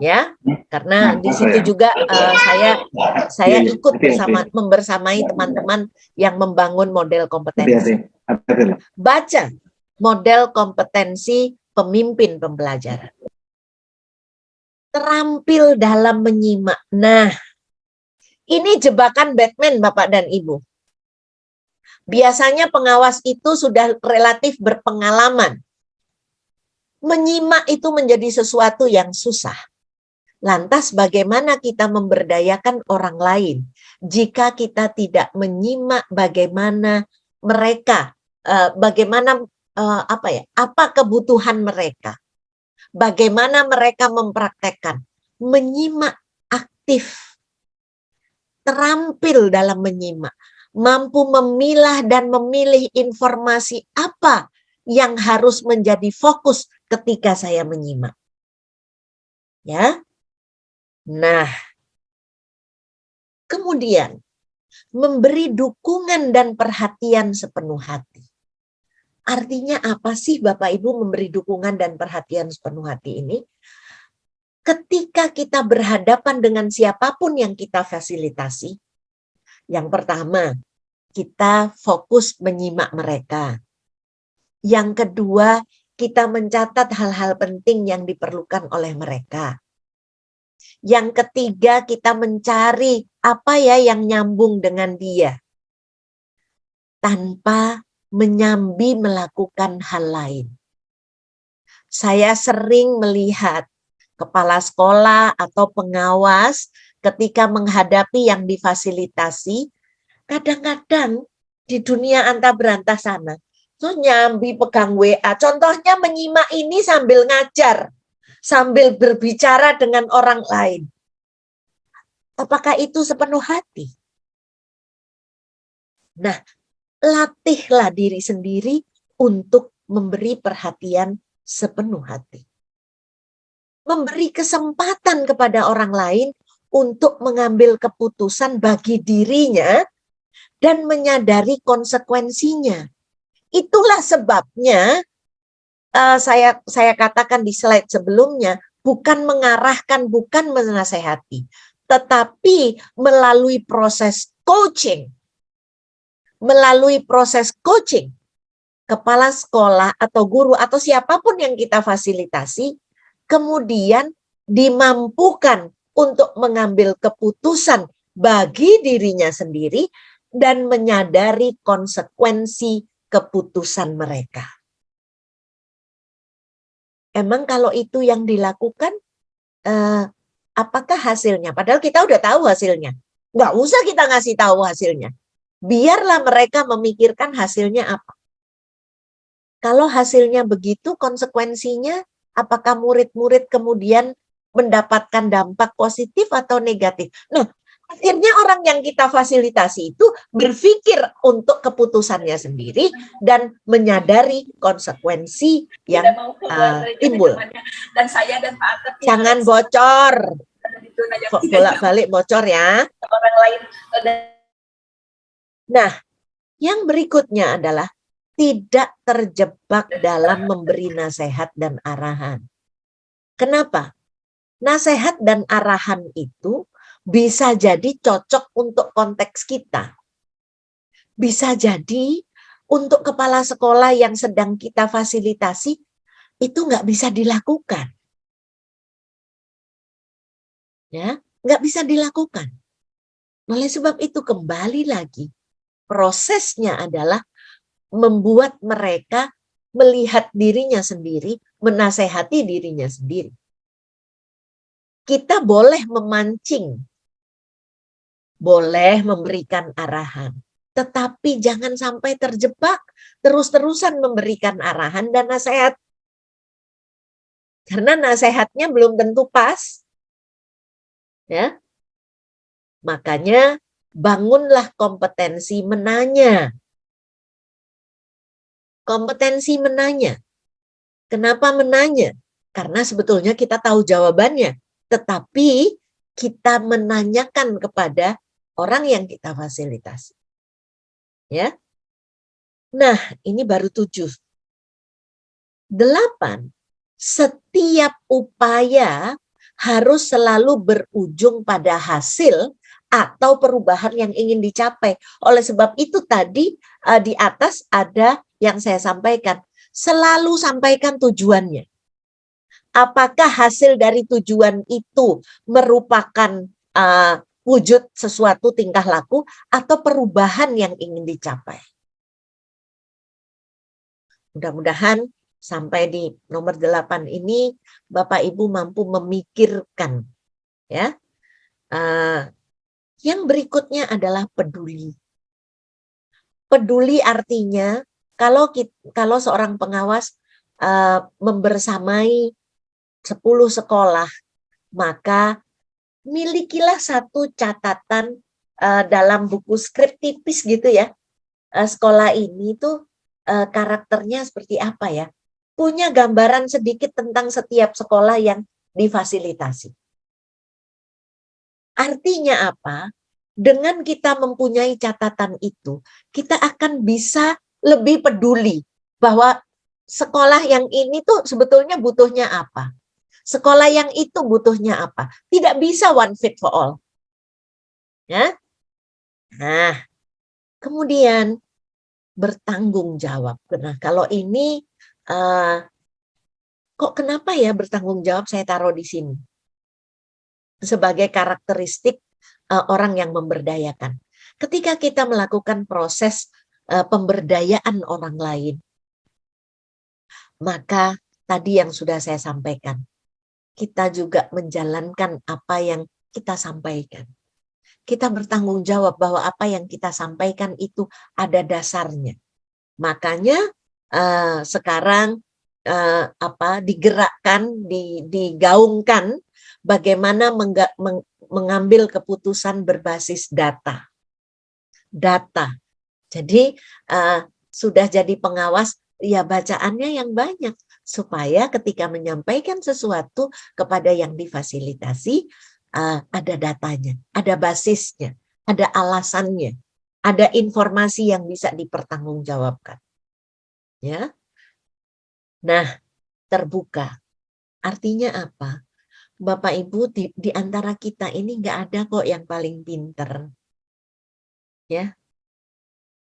Ya, karena di situ juga saya ikut membersamai teman-teman yang membangun model kompetensi. Baca model kompetensi pemimpin pembelajaran. Terampil dalam menyimak. Nah, ini jebakan Batman Bapak dan Ibu. Biasanya pengawas itu sudah relatif berpengalaman. Menyimak itu menjadi sesuatu yang susah. Lantas bagaimana kita memberdayakan orang lain jika kita tidak menyimak bagaimana mereka, apa kebutuhan mereka, bagaimana mereka mempraktekkan, menyimak aktif, terampil dalam menyimak, mampu memilah dan memilih informasi apa yang harus menjadi fokus ketika saya menyimak. Ya. Nah, kemudian memberi dukungan dan perhatian sepenuh hati. Artinya apa sih Bapak Ibu memberi dukungan dan perhatian sepenuh hati ini? Ketika kita berhadapan dengan siapapun yang kita fasilitasi, yang pertama, kita fokus menyimak mereka. Yang kedua, kita mencatat hal-hal penting yang diperlukan oleh mereka. Yang ketiga, kita mencari apa ya yang nyambung dengan dia. Tanpa menyambi melakukan hal lain. Saya sering melihat kepala sekolah atau pengawas ketika menghadapi yang difasilitasi, kadang-kadang di dunia antah berantah sana, terus nyambi pegang WA. Contohnya menyimak ini sambil ngajar. Sambil berbicara dengan orang lain. Apakah itu sepenuh hati? Nah, latihlah diri sendiri untuk memberi perhatian sepenuh hati. Memberi kesempatan kepada orang lain untuk mengambil keputusan bagi dirinya dan menyadari konsekuensinya. Itulah sebabnya saya katakan di slide sebelumnya, bukan mengarahkan, bukan menasehati, tetapi melalui proses coaching. Melalui proses coaching, kepala sekolah atau guru atau siapapun yang kita fasilitasi, kemudian dimampukan untuk mengambil keputusan bagi dirinya sendiri dan menyadari konsekuensi keputusan mereka. Emang kalau itu yang dilakukan, apakah hasilnya? Padahal kita udah tahu hasilnya. Nggak usah kita ngasih tahu hasilnya. Biarlah mereka memikirkan hasilnya apa. Kalau hasilnya begitu, konsekuensinya apakah murid-murid kemudian mendapatkan dampak positif atau negatif? Nah, akhirnya orang yang kita fasilitasi itu berpikir untuk keputusannya sendiri dan menyadari konsekuensi yang timbul. Dan saya dan Pak Atep jangan bocor. Bolak-balik bocor ya. Orang lain. Nah, yang berikutnya adalah tidak terjebak dalam memberi nasihat dan arahan. Kenapa? Nasihat dan arahan itu bisa jadi cocok untuk konteks kita. Bisa jadi untuk kepala sekolah yang sedang kita fasilitasi, itu nggak bisa dilakukan. Ya, nggak bisa dilakukan. Oleh sebab itu kembali lagi, prosesnya adalah membuat mereka melihat dirinya sendiri, menasehati dirinya sendiri. Kita boleh memancing, boleh memberikan arahan, tetapi jangan sampai terjebak terus-terusan memberikan arahan dan nasihat. Karena nasihatnya belum tentu pas. Ya. Makanya bangunlah kompetensi menanya. Kompetensi menanya. Kenapa menanya? Karena sebetulnya kita tahu jawabannya, tetapi kita menanyakan kepada orang yang kita fasilitasi. Ya. Nah, ini baru 7. 8. Setiap upaya harus selalu berujung pada hasil atau perubahan yang ingin dicapai. Oleh sebab itu tadi di atas ada yang saya sampaikan. Selalu sampaikan tujuannya. Apakah hasil dari tujuan itu merupakan wujud sesuatu tingkah laku atau perubahan yang ingin dicapai. Mudah-mudahan sampai di nomor 8 ini Bapak Ibu mampu memikirkan, ya. Yang berikutnya adalah peduli. Peduli artinya kalau seorang pengawas membersamai 10 sekolah, maka milikilah satu catatan dalam buku skrip tipis gitu ya. Sekolah ini tuh karakternya seperti apa ya? Punya gambaran sedikit tentang setiap sekolah yang difasilitasi. Artinya apa? Dengan kita mempunyai catatan itu, kita akan bisa lebih peduli bahwa sekolah yang ini tuh sebetulnya butuhnya apa. Sekolah yang itu butuhnya apa. Tidak bisa one fit for all. Ya? Nah, kemudian bertanggung jawab. Nah, kalau ini kok kenapa ya bertanggung jawab saya taruh di sini? Sebagai karakteristik orang yang memberdayakan. Ketika kita melakukan proses pemberdayaan orang lain, maka tadi yang sudah saya sampaikan, kita juga menjalankan apa yang kita sampaikan. Kita bertanggung jawab bahwa apa yang kita sampaikan itu ada dasarnya. Makanya sekarang digerakkan, digaungkan bagaimana mengambil keputusan berbasis data. Data. Jadi sudah jadi pengawas, ya bacaannya yang banyak. Supaya ketika menyampaikan sesuatu kepada yang difasilitasi, ada datanya, ada basisnya, ada alasannya, ada informasi yang bisa dipertanggungjawabkan. Ya. Nah, terbuka. Artinya apa? Bapak Ibu di antara kita ini nggak ada kok yang paling pinter. Ya.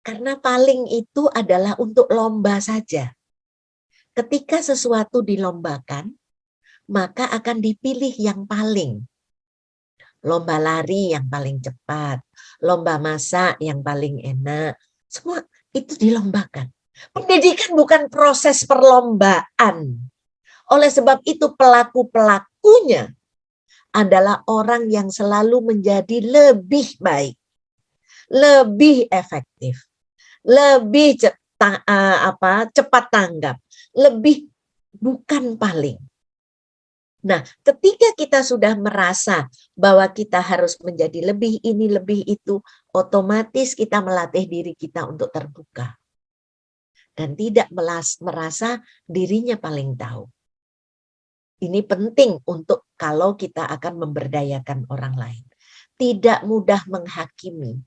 Karena paling itu adalah untuk lomba saja. Ketika sesuatu dilombakan, maka akan dipilih yang paling. Lomba lari yang paling cepat, lomba masak yang paling enak. Semua itu dilombakan. Pendidikan bukan proses perlombaan. Oleh sebab itu pelaku-pelakunya adalah orang yang selalu menjadi lebih baik, lebih efektif, lebih cepat tanggap, lebih bukan paling. Nah, ketika kita sudah merasa bahwa kita harus menjadi lebih ini, lebih itu, otomatis kita melatih diri kita untuk terbuka. Dan tidak merasa dirinya paling tahu. Ini penting untuk kalau kita akan memberdayakan orang lain. Tidak mudah menghakimi.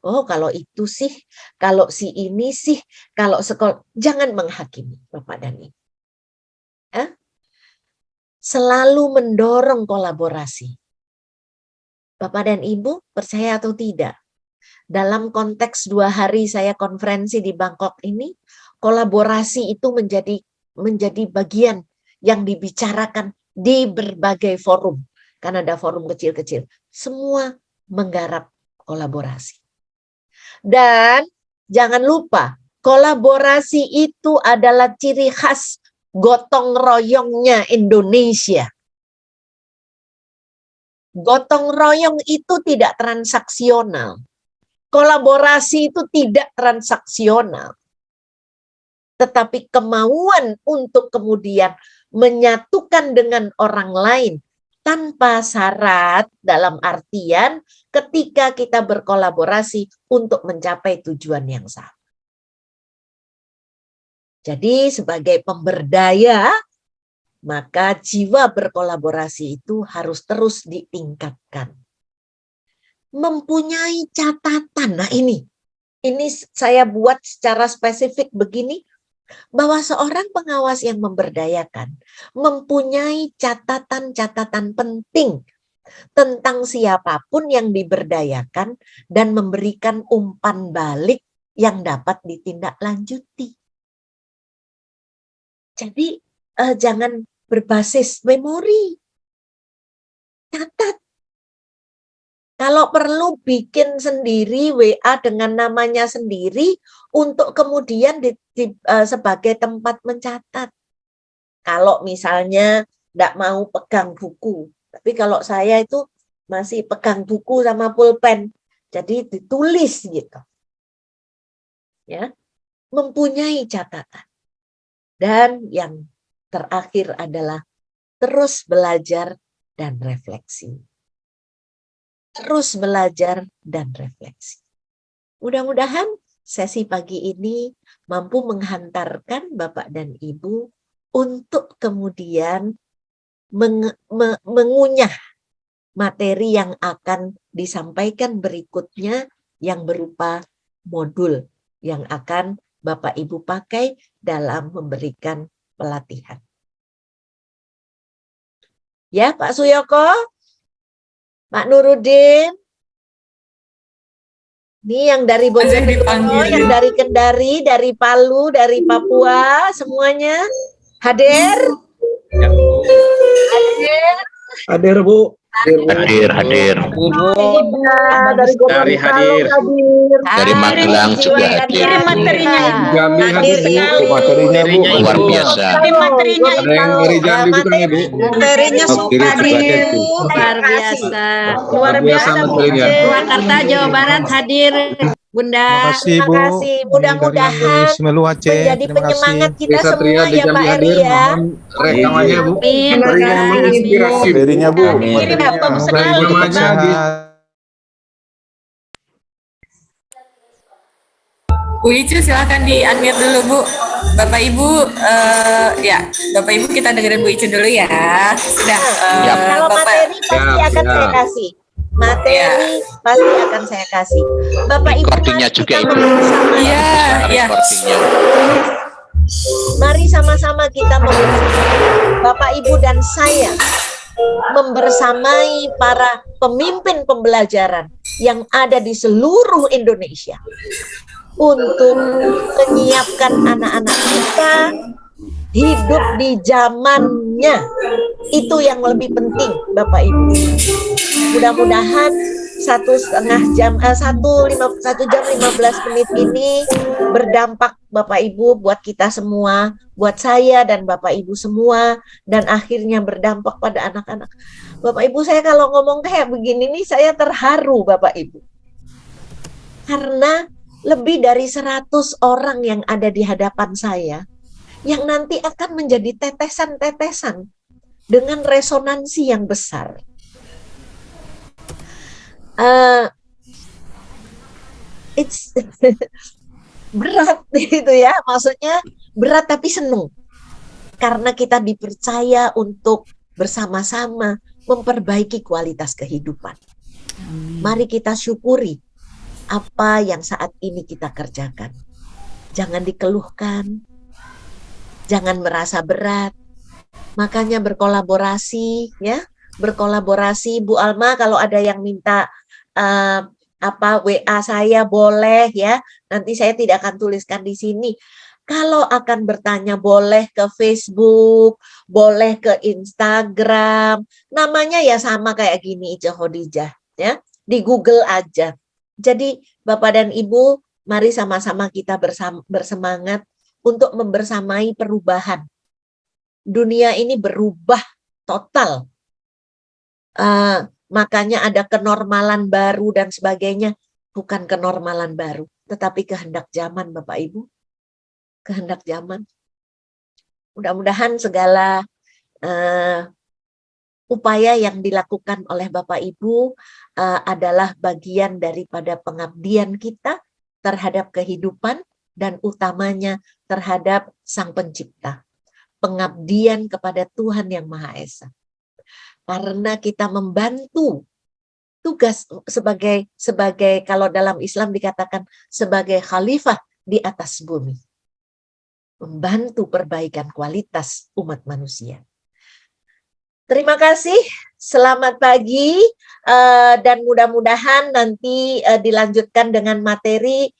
Oh, kalau itu sih, kalau si ini sih, kalau sekolah, jangan menghakimi, Bapak dan Ibu. Selalu mendorong kolaborasi. Bapak dan Ibu, percaya atau tidak, dalam konteks 2 hari saya konferensi di Bangkok ini, kolaborasi itu menjadi bagian yang dibicarakan di berbagai forum. Kan ada forum kecil-kecil. Semua menggarap kolaborasi. Dan jangan lupa, kolaborasi itu adalah ciri khas gotong royongnya Indonesia. Gotong royong itu tidak transaksional. Kolaborasi itu tidak transaksional. Tetapi kemauan untuk kemudian menyatukan dengan orang lain tanpa syarat, dalam artian ketika kita berkolaborasi untuk mencapai tujuan yang sama. Jadi sebagai pemberdaya, maka jiwa berkolaborasi itu harus terus ditingkatkan. Mempunyai catatan, nah ini saya buat secara spesifik begini, bahwa seorang pengawas yang memberdayakan mempunyai catatan-catatan penting tentang siapapun yang diberdayakan dan memberikan umpan balik yang dapat ditindaklanjuti. Jadi jangan berbasis memori. Catat. Kalau perlu bikin sendiri WA dengan namanya sendiri untuk kemudian sebagai tempat mencatat. Kalau misalnya tidak mau pegang buku. Tapi kalau saya itu masih pegang buku sama pulpen. Jadi ditulis gitu. Ya, mempunyai catatan. Dan yang terakhir adalah terus belajar dan refleksi. Terus belajar dan refleksi. Mudah-mudahan sesi pagi ini mampu menghantarkan Bapak dan Ibu untuk kemudian mengunyah materi yang akan disampaikan berikutnya yang berupa modul yang akan Bapak Ibu pakai dalam memberikan pelatihan. Ya, Pak Suyoko, Pak Nurudin, ini yang dari Bojonegoro, yang dari Kendari, dari Palu, dari Papua, semuanya hadir? Hadir? Hadir, Bu. Hadir. Dari hadir. Dari Magelang juga hadir. materinya. Jambi hadir, Bu. Materinya Bu luar biasa. Materinya Ada yang dari Jambi juga nih, Bu. materinya Luar biasa. Luar biasa materinya. Purwakarta, Jawa Barat hadir. Bunda. Terima kasih. Mudah-mudahan menjadi penyemangat kita Satria semua di ya Jambi Pak Eri hadir. ya. Mohon rekamannya, Bu. Materinya Bu. Rekamannya di Bu Icu silakan di-unmute dulu Bu. Bapak Ibu, ya Bapak Ibu kita dengerin Bu Icu dulu ya. Sudah. Kalau Bapak, materi pasti akan saya kasih. Materi pasti akan saya kasih. Bapak Ibu, Recordingnya mari juga kita itu. bersama. Iya. Recordingnya. Mari sama-sama kita Bapak Ibu dan saya membersamai para pemimpin pembelajaran yang ada di seluruh Indonesia untuk menyiapkan anak-anak kita hidup di zamannya. Itu yang lebih penting Bapak Ibu. Mudah-mudahan 1 jam 15 menit ini berdampak Bapak Ibu buat kita semua, buat saya dan Bapak Ibu semua, dan akhirnya berdampak pada anak-anak. Bapak Ibu, saya kalau ngomong kayak begini nih saya terharu Bapak Ibu. Karena lebih dari 100 orang yang ada di hadapan saya yang nanti akan menjadi tetesan-tetesan dengan resonansi yang besar. It's berat gitu ya, maksudnya berat tapi senang karena kita dipercaya untuk bersama-sama memperbaiki kualitas kehidupan. Mari kita syukuri apa yang saat ini kita kerjakan. Jangan dikeluhkan, jangan merasa berat. Makanya berkolaborasi ya, berkolaborasi. Bu Alma, kalau ada yang minta WA saya boleh ya. Nanti saya tidak akan tuliskan di sini. Kalau akan bertanya boleh ke Facebook, boleh ke Instagram. Namanya ya sama kayak gini, Ica Khadijah ya. Di Google aja. Jadi Bapak dan Ibu, mari sama-sama kita bersemangat untuk membersamai perubahan. Dunia ini berubah total. Makanya ada kenormalan baru dan sebagainya. Bukan kenormalan baru, tetapi kehendak zaman, Bapak Ibu. Kehendak zaman. Mudah-mudahan segala upaya yang dilakukan oleh Bapak Ibu adalah bagian daripada pengabdian kita terhadap kehidupan dan utamanya terhadap Sang Pencipta. Pengabdian kepada Tuhan Yang Maha Esa. Karena kita membantu tugas sebagai kalau dalam Islam dikatakan sebagai khalifah di atas bumi. Membantu perbaikan kualitas umat manusia. Terima kasih, selamat pagi, dan mudah-mudahan nanti dilanjutkan dengan materi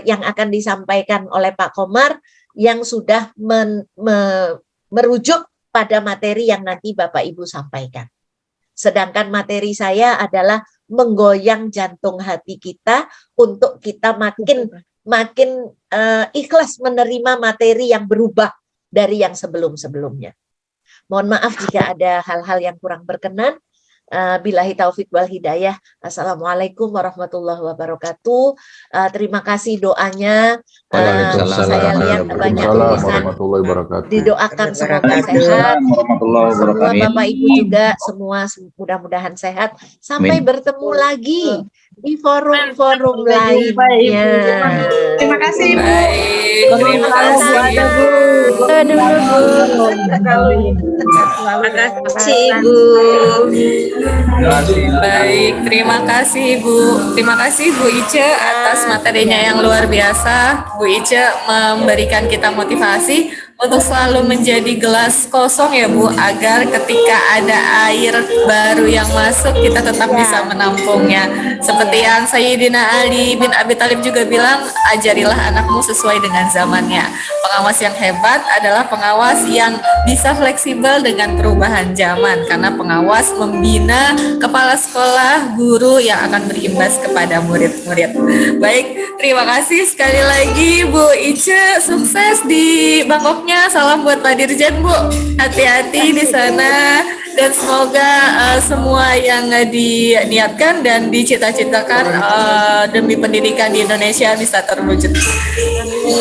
yang akan disampaikan oleh Pak Komar yang sudah merujuk pada materi yang nanti Bapak Ibu sampaikan. Sedangkan materi saya adalah menggoyang jantung hati kita untuk kita makin ikhlas menerima materi yang berubah dari yang sebelum-sebelumnya. Mohon maaf jika ada hal-hal yang kurang berkenan. Billahi taufik wal hidayah. Assalamualaikum warahmatullahi wabarakatuh. Terima kasih doanya. Saya lihat banyak tulisan didoakan semoga sehat. Semua Bapak Ibu juga semua mudah-mudahan sehat. Sampai bertemu lagi di forum-forum lainnya. Terima kasih, Bu. Terima kasih, Bu. Terima kasih, Bu. Baik, terima kasih Bu. Terima kasih Bu Ice atas materinya yang luar biasa. Bu Ice memberikan kita motivasi untuk selalu menjadi gelas kosong ya Bu, agar ketika ada air baru yang masuk kita tetap bisa menampungnya. Seperti yang Sayyidina Ali bin Abi Thalib juga bilang, ajarilah anakmu sesuai dengan zamannya. Pengawas yang hebat adalah pengawas yang bisa fleksibel dengan perubahan zaman, karena pengawas membina kepala sekolah, guru yang akan berimbas kepada murid-murid. Baik, terima kasih sekali lagi Bu Ice, sukses di Bangkoknya. Salam buat Pak Dirjen, Bu. Hati-hati di sana dan semoga semua yang diniatkan dan dicita-citakan demi pendidikan di Indonesia bisa terwujud.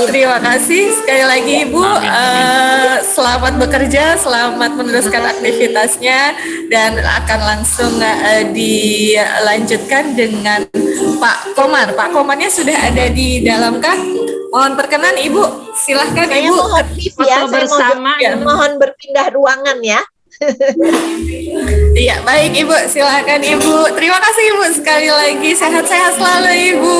Terima kasih sekali lagi Ibu. Selamat bekerja, selamat meneruskan aktivitasnya dan akan langsung dilanjutkan dengan Pak Komar. Pak Komarnya sudah ada di dalam kah? Mohon perkenan Ibu, silahkan Saya Ibu. mohon ya, saya mohon berpindah ruangan ya. Iya, baik Ibu, silakan Ibu. Terima kasih Ibu sekali lagi. Sehat-sehat selalu Ibu.